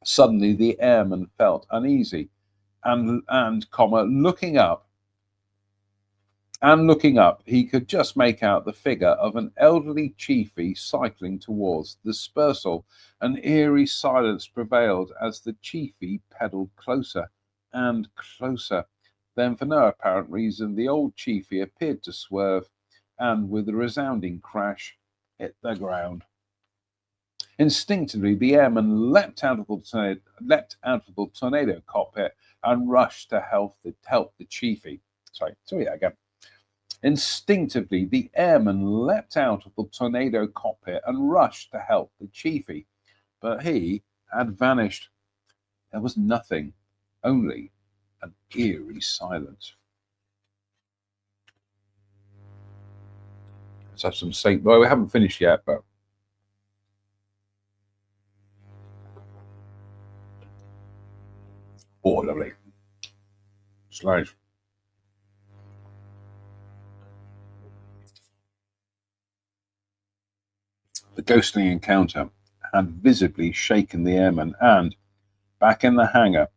Suddenly the airman felt uneasy and looking up, he could just make out the figure of an elderly chiefy cycling towards the dispersal. An eerie silence prevailed as the chiefy pedalled closer and closer. Then, for no apparent reason, the old chiefy appeared to swerve and, with a resounding crash, hit the ground. Instinctively, the airman leapt out of the tornado cockpit and rushed to help the chiefy. Again. Instinctively, the airman leapt out of the tornado cockpit and rushed to help the chiefy, but he had vanished. There was nothing, only an eerie silence. Let's have some Saint. Well, we haven't finished yet, but oh, lovely. Slow. The ghostly encounter had visibly shaken the airman, and, back in the hangar,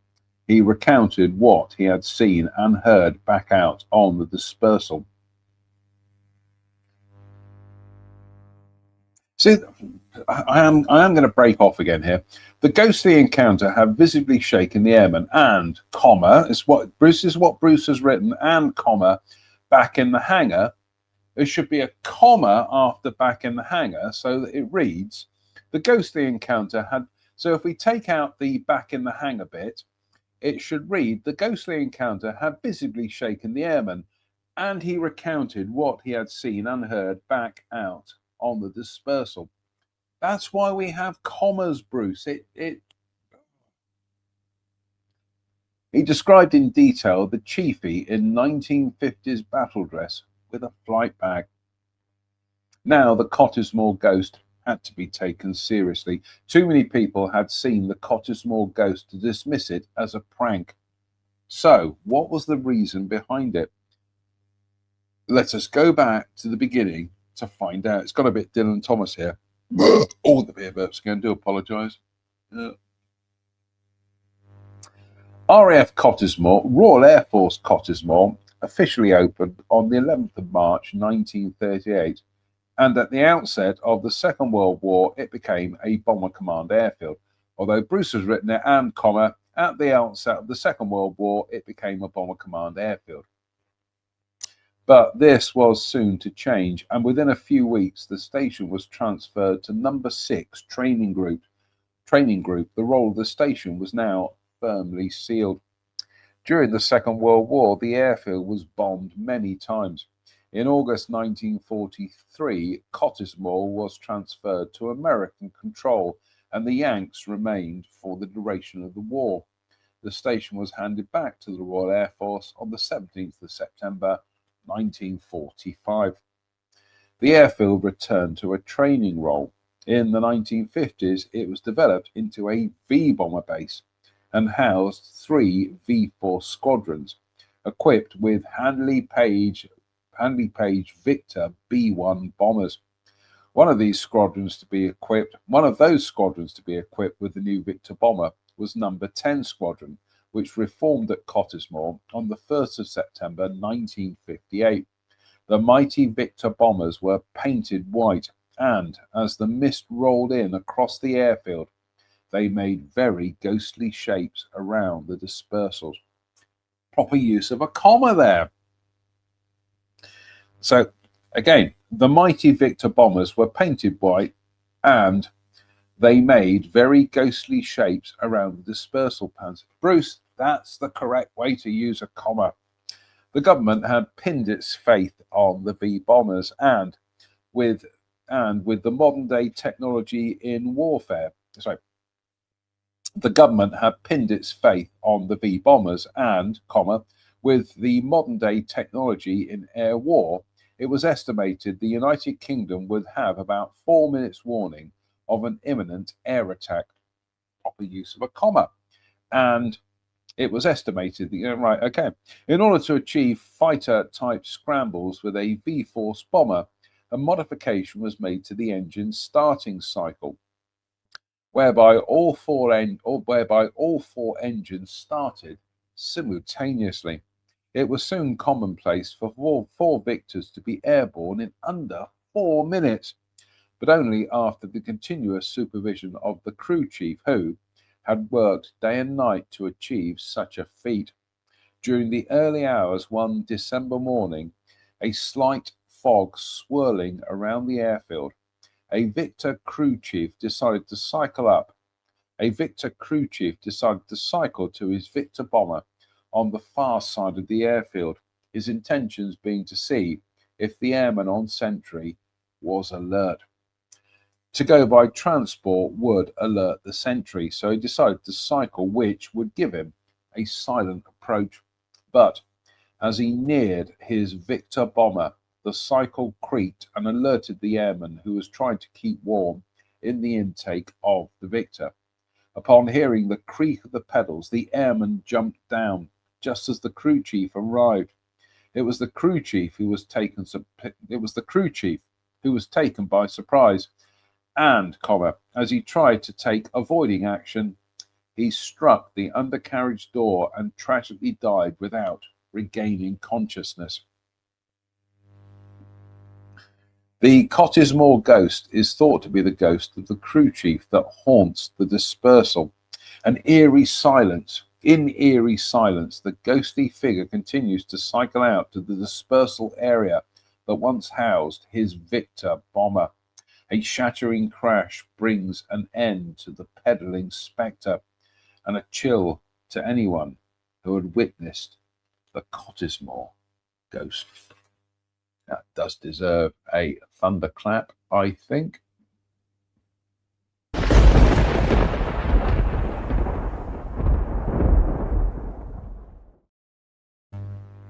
he recounted what he had seen and heard back out on the dispersal. See, I am going to break off again here. The ghostly encounter had visibly shaken the airman, and, comma, is what Bruce has written, and, comma, back in the hangar. There should be a comma after back in the hangar so that it reads, the ghostly encounter had. So if we take out the back in the hangar bit, it should read, the ghostly encounter had visibly shaken the airman, and he recounted what he had seen and heard back out on the dispersal. That's why we have commas, Bruce. He described in detail the chiefy in 1950s battle dress with a flight bag. Now the Cottesmore ghost had to be taken seriously. Too many people had seen the Cottesmore ghost to dismiss it as a prank. So, what was the reason behind it? Let us go back to the beginning to find out. It's got a bit Dylan Thomas here. All the beer burps again. Do apologise. RAF Cottesmore, Royal Air Force Cottesmore, officially opened on the 11th of March 1938, and at the outset of the Second World War it became a Bomber Command airfield. Although Bruce has written it and comma, at the outset of the Second World War it became a Bomber Command airfield. But this was soon to change, and within a few weeks the station was transferred to Number 6 Training Group. The role of the station was now firmly sealed. During the Second World War, the airfield was bombed many times. In August 1943, Cottesmore was transferred to American control, and the Yanks remained for the duration of the war. The station was handed back to the Royal Air Force on the 17th of September 1945. The airfield returned to a training role. In the 1950s, it was developed into a V-bomber base and housed 3 V-4 squadrons, equipped with Handley Page Victor B-1 bombers. One of those squadrons to be equipped with the new Victor bomber was Number 10 Squadron, which reformed at Cottesmore on the 1st of September 1958. The mighty Victor bombers were painted white, and as the mist rolled in across the airfield, they made very ghostly shapes around the dispersals. Proper use of a comma there. So, again, the mighty Victor bombers were painted white, and they made very ghostly shapes around the dispersal pans. Bruce, that's the correct way to use a comma. The government had pinned its faith on the V bombers, and with the modern day technology in warfare. The government had pinned its faith on the V bombers, and, with the modern day technology in air war, it was estimated the United Kingdom would have about 4 minutes warning of an imminent air attack. Proper use of a comma. And it was estimated that, in order to achieve fighter-type scrambles with a V-Force bomber, a modification was made to the engine's starting cycle, whereby all four engines started simultaneously. It was soon commonplace for four Victors to be airborne in under 4 minutes, but only after the continuous supervision of the crew chief, who had worked day and night to achieve such a feat. During the early hours one December morning, a slight fog swirling around the airfield, a Victor crew chief decided to cycle to his Victor bomber on the far side of the airfield, his intentions being to see if the airman on sentry was alert. To go by transport would alert the sentry, so he decided to cycle, which would give him a silent approach. But as he neared his Victor bomber, the cycle creaked and alerted the airman, who was trying to keep warm in the intake of the Victor. Upon hearing the creak of the pedals, the airman jumped down just as the crew chief arrived. It was the crew chief who was taken by surprise, and, as he tried to take avoiding action, he struck the undercarriage door and tragically died without regaining consciousness. The Cottesmore ghost is thought to be the ghost of the crew chief that haunts the dispersal. In eerie silence, the ghostly figure continues to cycle out to the dispersal area that once housed his Victor bomber. A shattering crash brings an end to the peddling spectre, and a chill to anyone who had witnessed the Cottesmore ghost. That does deserve a thunderclap, I think.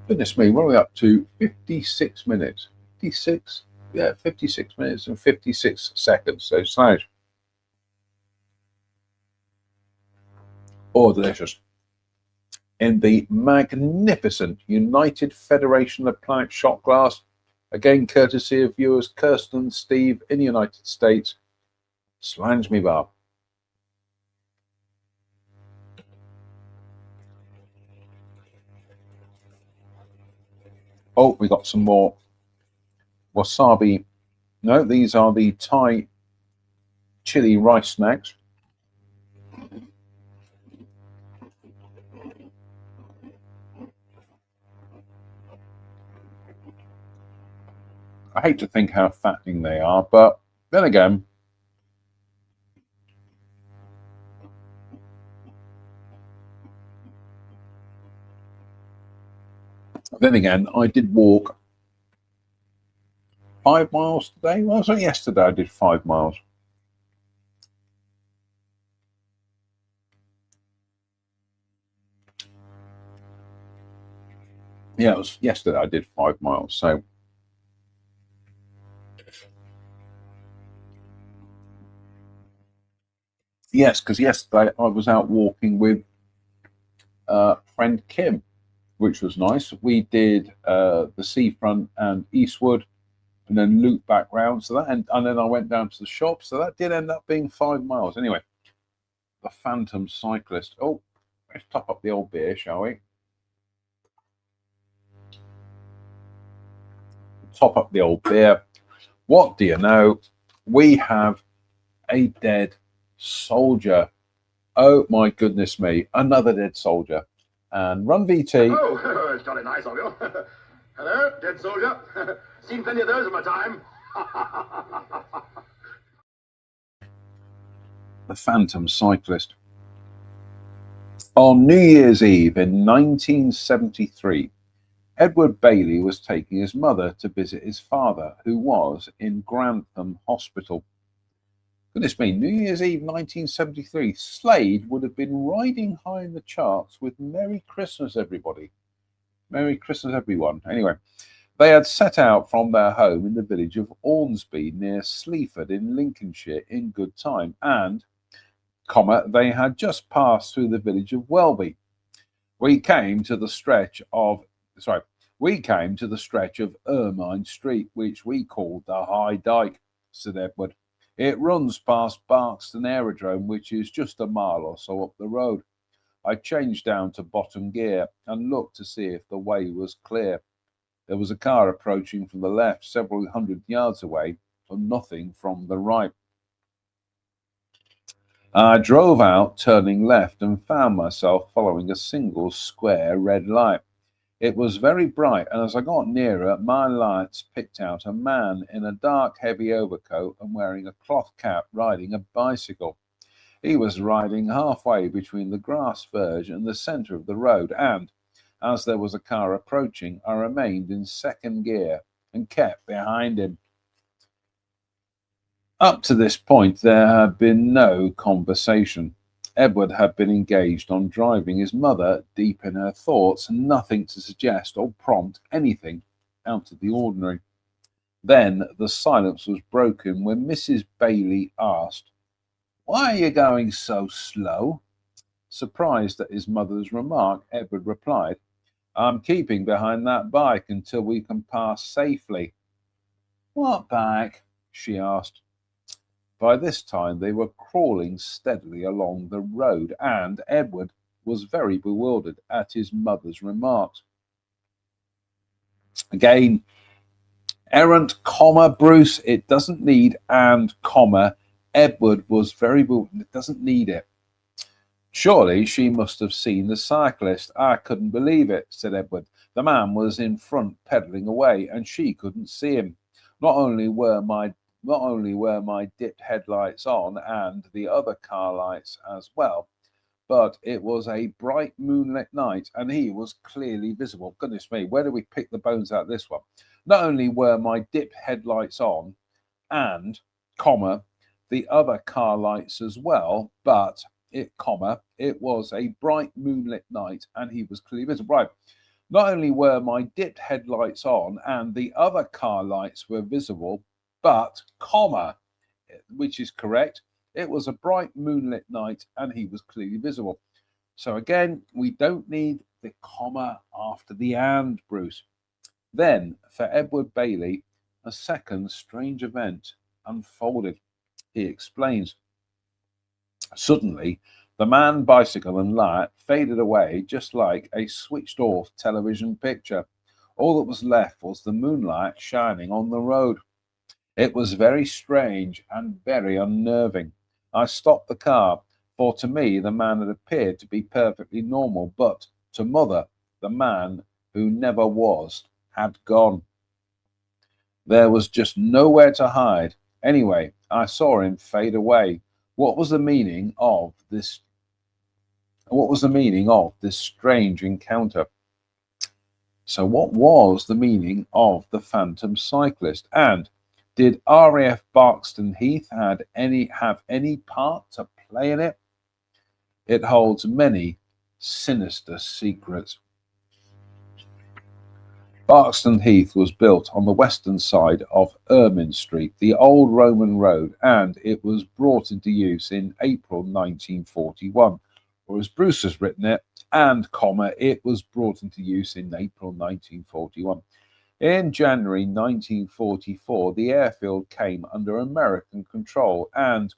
Goodness me, what are we up to? 56 minutes. 56? Yeah, 56 minutes and 56 seconds. So slash. Oh, delicious. In the magnificent United Federation of Planet Shot Glass, again courtesy of viewers Kirsten and Steve in the United States. Slange me bar. Oh, we got some more wasabi. No, these are the Thai chili rice snacks. I hate to think how fattening they are, but then again, I did walk 5 miles today. Well, so yesterday I did 5 miles. Yeah, it was yesterday I did 5 miles. So yes, because yesterday I was out walking with friend Kim, which was nice. We did the seafront and Eastwood, and then looped back round. So that, and then I went down to the shop. So that did end up being 5 miles. Anyway, the Phantom Cyclist. Oh, let's top up the old beer, shall we? Top up the old beer. What do you know? We have a dead soldier. Oh my goodness me, another dead soldier. And Run VT. Oh, it's jolly nice of you. Hello, dead soldier. Seen plenty of those in my time. The Phantom Cyclist. On New Year's Eve in 1973, Edward Bailey was taking his mother to visit his father, who was in Grantham Hospital. Goodness me, New Year's Eve 1973, Slade would have been riding high in the charts with Merry Christmas, everybody. Merry Christmas, everyone. Anyway, they had set out from their home in the village of Ormsby near Sleaford in Lincolnshire in good time, and, they had just passed through the village of Welby. We came to the stretch of Ermine Street, which we called the High Dyke, said Edward. It runs past Barkston Aerodrome, which is just a mile or so up the road. I changed down to bottom gear and looked to see if the way was clear. There was a car approaching from the left several hundred yards away, but nothing from the right. I drove out, turning left, and found myself following a single square red light. It was very bright, and as I got nearer, my lights picked out a man in a dark, heavy overcoat and wearing a cloth cap riding a bicycle. He was riding halfway between the grass verge and the centre of the road, and, as there was a car approaching, I remained in second gear and kept behind him. Up to this point, there had been no conversation. Edward had been engaged on driving his mother, deep in her thoughts, and nothing to suggest or prompt anything out of the ordinary. Then the silence was broken when Mrs. Bailey asked, "Why are you going so slow?" Surprised at his mother's remark, Edward replied, "I'm keeping behind that bike until we can pass safely." "What bike?" she asked. By this time they were crawling steadily along the road, and Edward was very bewildered at his mother's remarks. Again, errant, Bruce, it doesn't need and, Edward was very bewildered, it doesn't need it. "Surely she must have seen the cyclist. I couldn't believe it," said Edward. "The man was in front pedalling away, and she couldn't see him. Not only were my dipped headlights on and the other car lights as well, but it was a bright moonlit night and he was clearly visible." Goodness me, where do we pick the bones out of this one? "Not only were my dipped headlights on and, the other car lights as well, but it was a bright moonlit night and he was clearly visible." Right. Not only were my dipped headlights on and the other car lights were visible, but, which is correct, it was a bright moonlit night and he was clearly visible. So again, we don't need the comma after the and, Bruce. Then, for Edward Bailey, a second strange event unfolded. He explains. Suddenly, the man, bicycle, and light faded away just like a switched off television picture. All that was left was the moonlight shining on the road. It was very strange and very unnerving. I stopped the car, for to me the man had appeared to be perfectly normal, but to Mother, the man who never was had gone. There was just nowhere to hide. Anyway, I saw him fade away. What was the meaning of this strange encounter? So what was the meaning of the phantom cyclist? And did RAF Barkston Heath have any part to play in it? It holds many sinister secrets. Barkston Heath was built on the western side of Ermine Street, the old Roman road, and it was brought into use in April 1941. Or as Bruce has written it, it was brought into use in April 1941. In January 1944, the airfield came under American control and,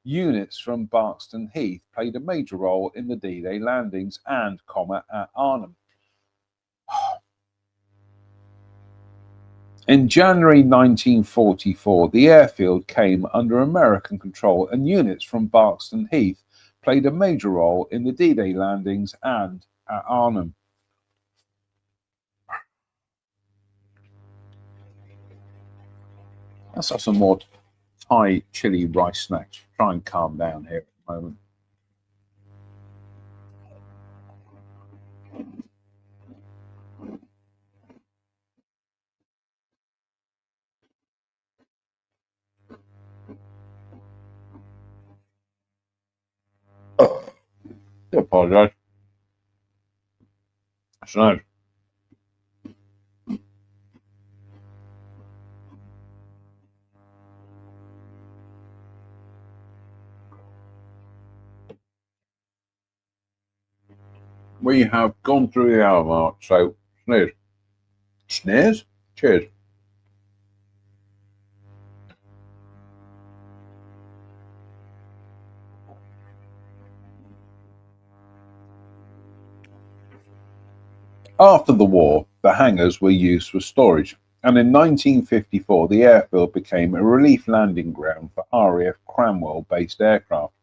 units from Barkston Heath played a major role in the D-Day landings and, at Arnhem. In January 1944, the airfield came under American control and units from Barkston Heath played a major role in the D-Day landings and at Arnhem. Let's have some more Thai chili rice snacks. Try and calm down here at the moment. Oh, I apologise. So, we have gone through the hour mark, so sneers. Sneers? Cheers. After the war, the hangars were used for storage, and in 1954 the airfield became a relief landing ground for RAF Cranwell-based aircraft.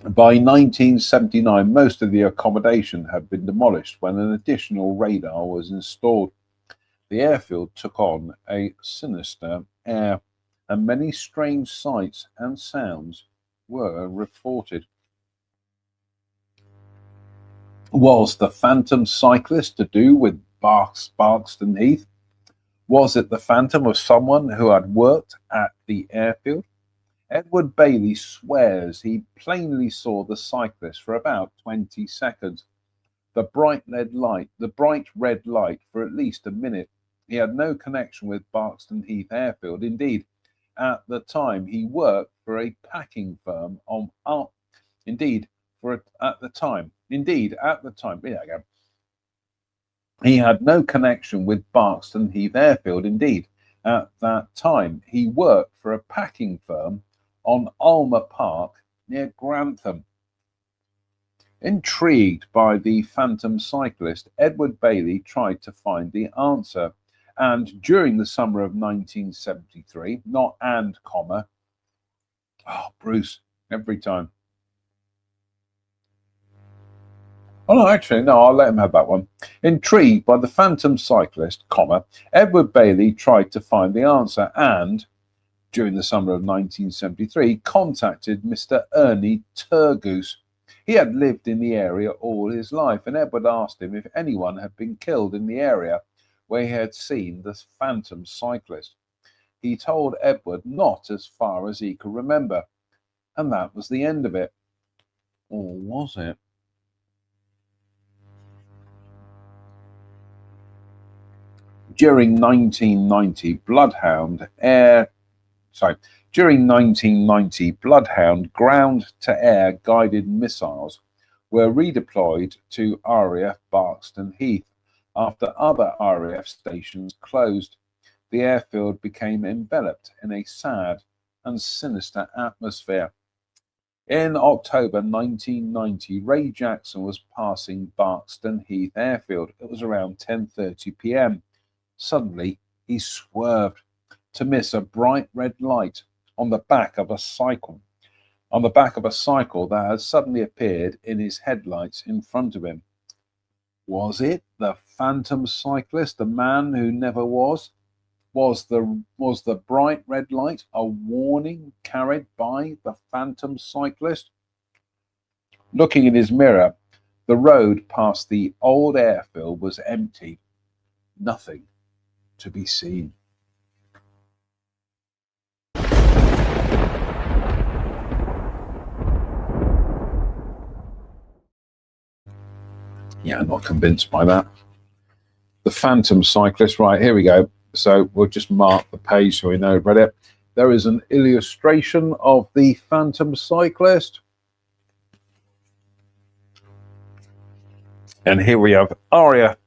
By 1979, most of the accommodation had been demolished when an additional radar was installed. The airfield took on a sinister air, and many strange sights and sounds were reported. Was the phantom cyclist to do with Barkston Heath? Was it the phantom of someone who had worked at the airfield? Edward Bailey swears he plainly saw the cyclist for about 20 seconds. The bright red light for at least a minute. He had no connection with Barkston Heath Airfield. Indeed, at the time he worked for a packing firm he had no connection with Barkston Heath Airfield. Indeed, at that time he worked for a packing firm on Alma Park near Grantham. Intrigued by the phantom cyclist, Edward Bailey tried to find the answer, and during the summer of 1973, Bruce, every time. Oh, no, actually, no, I'll let him have that one. Intrigued by the phantom cyclist, Edward Bailey tried to find the answer and, during the summer of 1973, contacted Mr. Ernie Turgoose. He had lived in the area all his life, and Edward asked him if anyone had been killed in the area where he had seen the phantom cyclist. He told Edward not as far as he could remember, and that was the end of it. Or was it? During 1990, Bloodhound ground-to-air guided missiles were redeployed to RAF Barkston Heath after other RAF stations closed. The airfield became enveloped in a sad and sinister atmosphere. In October 1990, Ray Jackson was passing Barkston Heath Airfield. It was around 10:30 p.m. Suddenly, he swerved to miss a bright red light on the back of a cycle that had suddenly appeared in his headlights in front of him. Was it the phantom cyclist, the man who never was? Was the bright red light a warning carried by the phantom cyclist? Looking in his mirror, the road past the old airfield was empty. Nothing to be seen. Yeah, I'm not convinced by that. The phantom cyclist, right, here we go. So we'll just mark the page so we know about it. There is an illustration of the phantom cyclist. And here we have RAF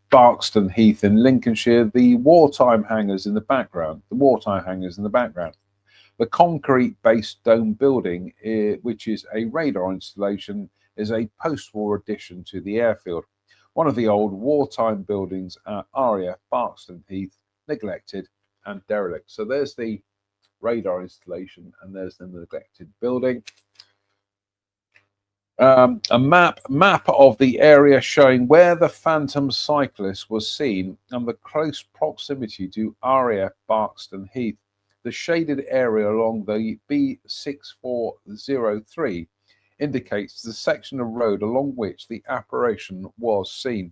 Barkston Heath in Lincolnshire, the wartime hangars in the background. The concrete-based dome building, which is a radar installation, is a post-war addition to the airfield. One of the old wartime buildings at RAF Barkston Heath, neglected and derelict. So there's the radar installation and there's the neglected building. A map of the area showing where the phantom cyclist was seen and the close proximity to RAF Barkston Heath. The shaded area along the B6403 indicates the section of road along which the apparition was seen.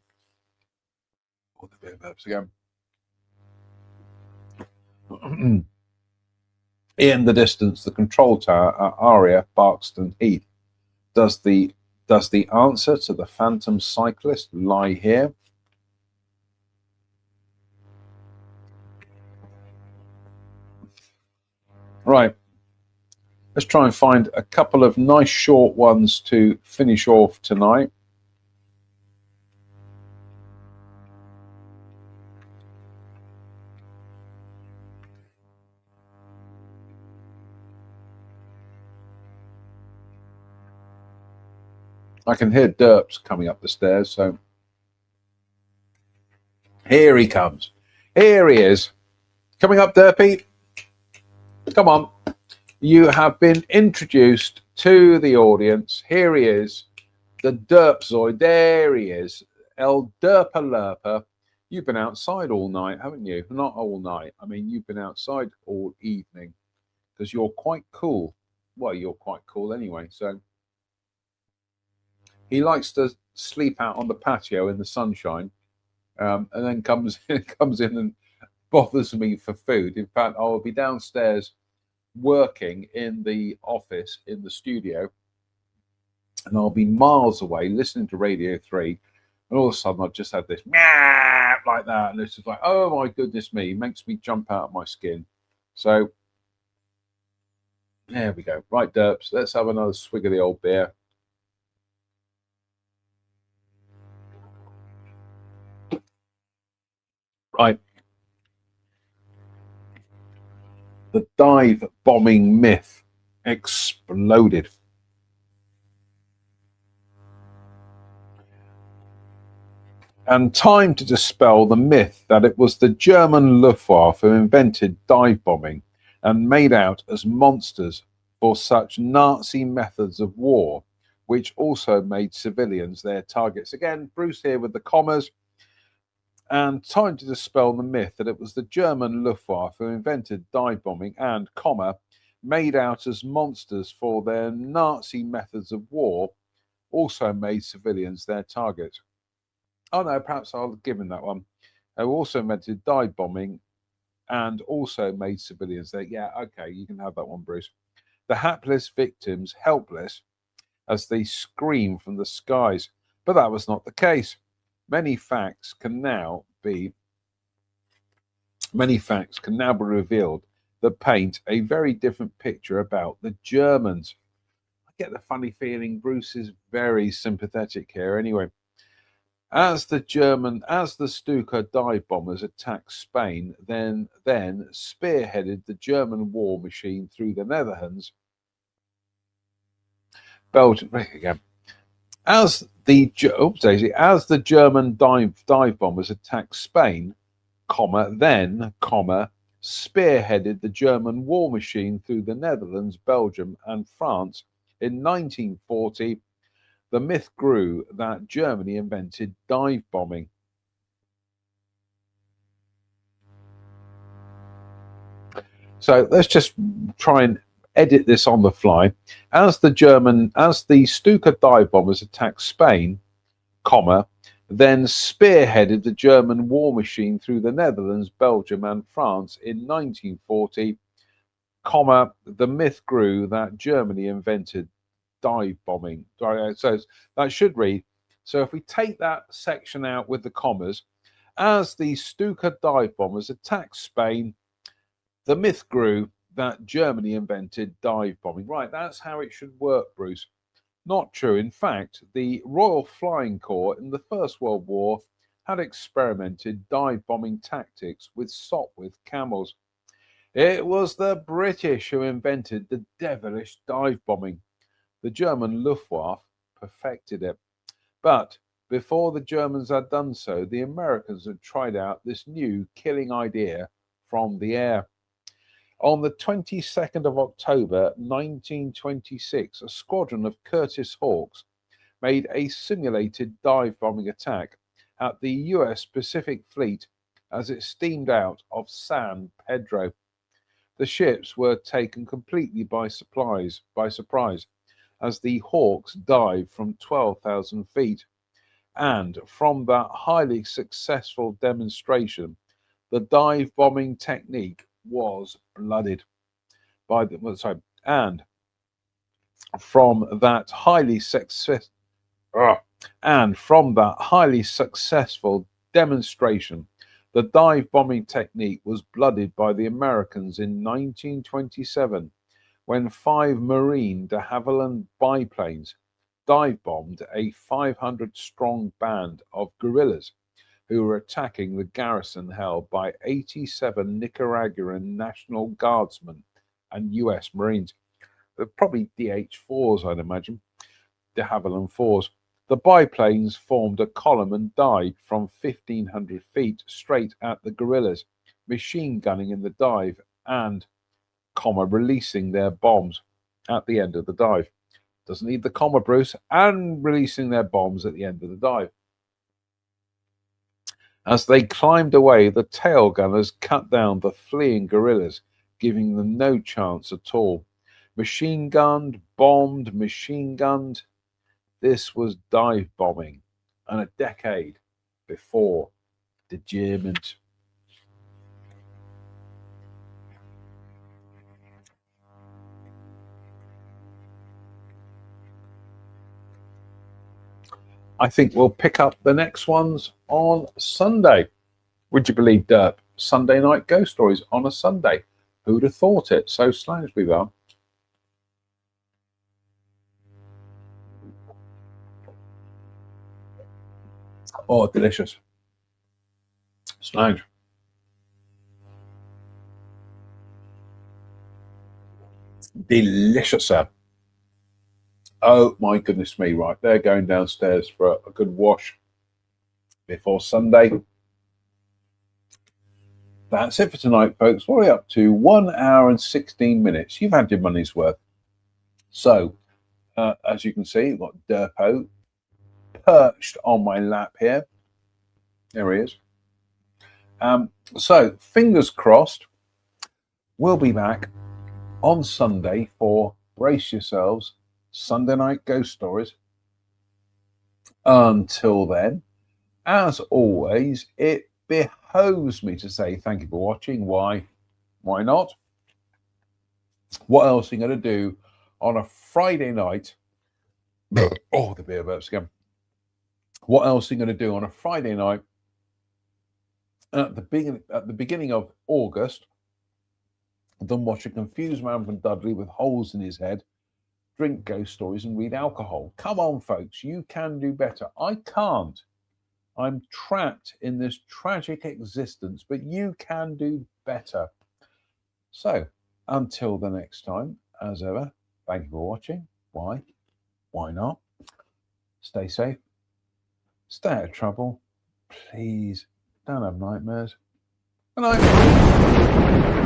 In the distance, the control tower at RAF Barkston Heath. Does the answer to the phantom cyclist lie here? Right. Let's try and find a couple of nice short ones to finish off tonight. I can hear Derps coming up the stairs, so here he comes. Here he is. Coming up, Derpy. Come on. You have been introduced to the audience. Here he is, the Derpzoid. There he is, El Derpa Lerpa. You've been outside all night, haven't you? Not all night. I mean, you've been outside all evening because you're quite cool. Well, you're quite cool anyway. So he likes to sleep out on the patio in the sunshine, and then comes in and bothers me for food. In fact, I'll be downstairs working in the office in the studio, and I'll be miles away listening to Radio 3, and all of a sudden I've just had this meow like that, and it's just like, oh my goodness me, it makes me jump out of my skin. So there we go. Right, Derps, let's have another swig of the old beer. Right. The dive bombing myth exploded. And time to dispel the myth that it was the German Luftwaffe who invented dive bombing and made out as monsters for such Nazi methods of war, which also made civilians their targets. Again, Bruce here with the commas. And time to dispel the myth that it was the German Luftwaffe who invented dive bombing and, comma, made out as monsters for their Nazi methods of war, also made civilians their target. Oh no, perhaps I'll give him that one. Who also invented dive bombing and also made civilians their... Yeah, okay, you can have that one, Bruce. The hapless victims helpless as they scream from the skies. But that was not the case. Many facts can now be Many facts can now be revealed that paint a very different picture about the Germans. I get the funny feeling Bruce is very sympathetic here anyway. As the Stuka dive bombers attacked Spain, then spearheaded the German war machine through the Netherlands, Belgium, again. As the German dive bombers attacked Spain, then, spearheaded the German war machine through the Netherlands, Belgium, and France in 1940, the myth grew that Germany invented dive bombing. So let's just try and edit this on the fly. As the Stuka dive bombers attacked Spain, then spearheaded the German war machine through the Netherlands, Belgium, and France in 1940, the myth grew that Germany invented dive bombing. So that should read, so if we take that section out with the commas, as the Stuka dive bombers attacked Spain, the myth grew that Germany invented dive bombing. Right, that's how it should work, Bruce. Not true. In fact, the Royal Flying Corps in the First World War had experimented dive bombing tactics with Sopwith camels. It was the British who invented the devilish dive bombing. The German Luftwaffe perfected it. But before the Germans had done so, the Americans had tried out this new killing idea from the air. On the 22nd of October 1926, a squadron of Curtiss Hawks made a simulated dive bombing attack at the US Pacific Fleet as it steamed out of San Pedro. The ships were taken completely by surprise as the Hawks dived from 12,000 feet. And from that highly successful demonstration, the dive bombing technique was blooded and from that highly successful demonstration, the dive bombing technique was blooded by the Americans in 1927 when 5 Marine de Havilland biplanes dive bombed a 500-strong band of guerrillas who were attacking the garrison held by 87 Nicaraguan National Guardsmen and US Marines. They're probably DH-4s, I'd imagine, de Havilland 4s. The biplanes formed a column and dived from 1,500 feet straight at the guerrillas, machine gunning in the dive and, releasing their bombs at the end of the dive. Doesn't need the comma, Bruce, and releasing their bombs at the end of the dive. As they climbed away, the tail gunners cut down the fleeing guerrillas, giving them no chance at all. Machine gunned, bombed, machine gunned. This was dive bombing, and a decade before the Germans. I think we'll pick up the next ones on Sunday. Would you believe, Derp? Sunday night ghost stories on a Sunday. Who'd have thought it? So slangs we are. Oh, delicious. Slangs. Delicious, sir. Oh my goodness me, right. They're going downstairs for a good wash before Sunday. That's it for tonight, folks. What are we up to? 1 hour and 16 minutes. You've had your money's worth. So, as you can see, I've got Derpo perched on my lap here. There he is. So, fingers crossed, we'll be back on Sunday for, brace yourselves, Sunday night ghost stories. Until then, as always, it behoves me to say thank you for watching. Why not? What else are you going to do on a Friday night? Oh, the beer burps again. What else are you going to do on a Friday night At the beginning of August, then watch a confused man from Dudley with holes in his head drink ghost stories and read alcohol. Come on, folks, you can do better. I can't. I'm trapped in this tragic existence, but you can do better. So, until the next time, as ever, thank you for watching. Why? Why not? Stay safe. Stay out of trouble. Please don't have nightmares. Good night.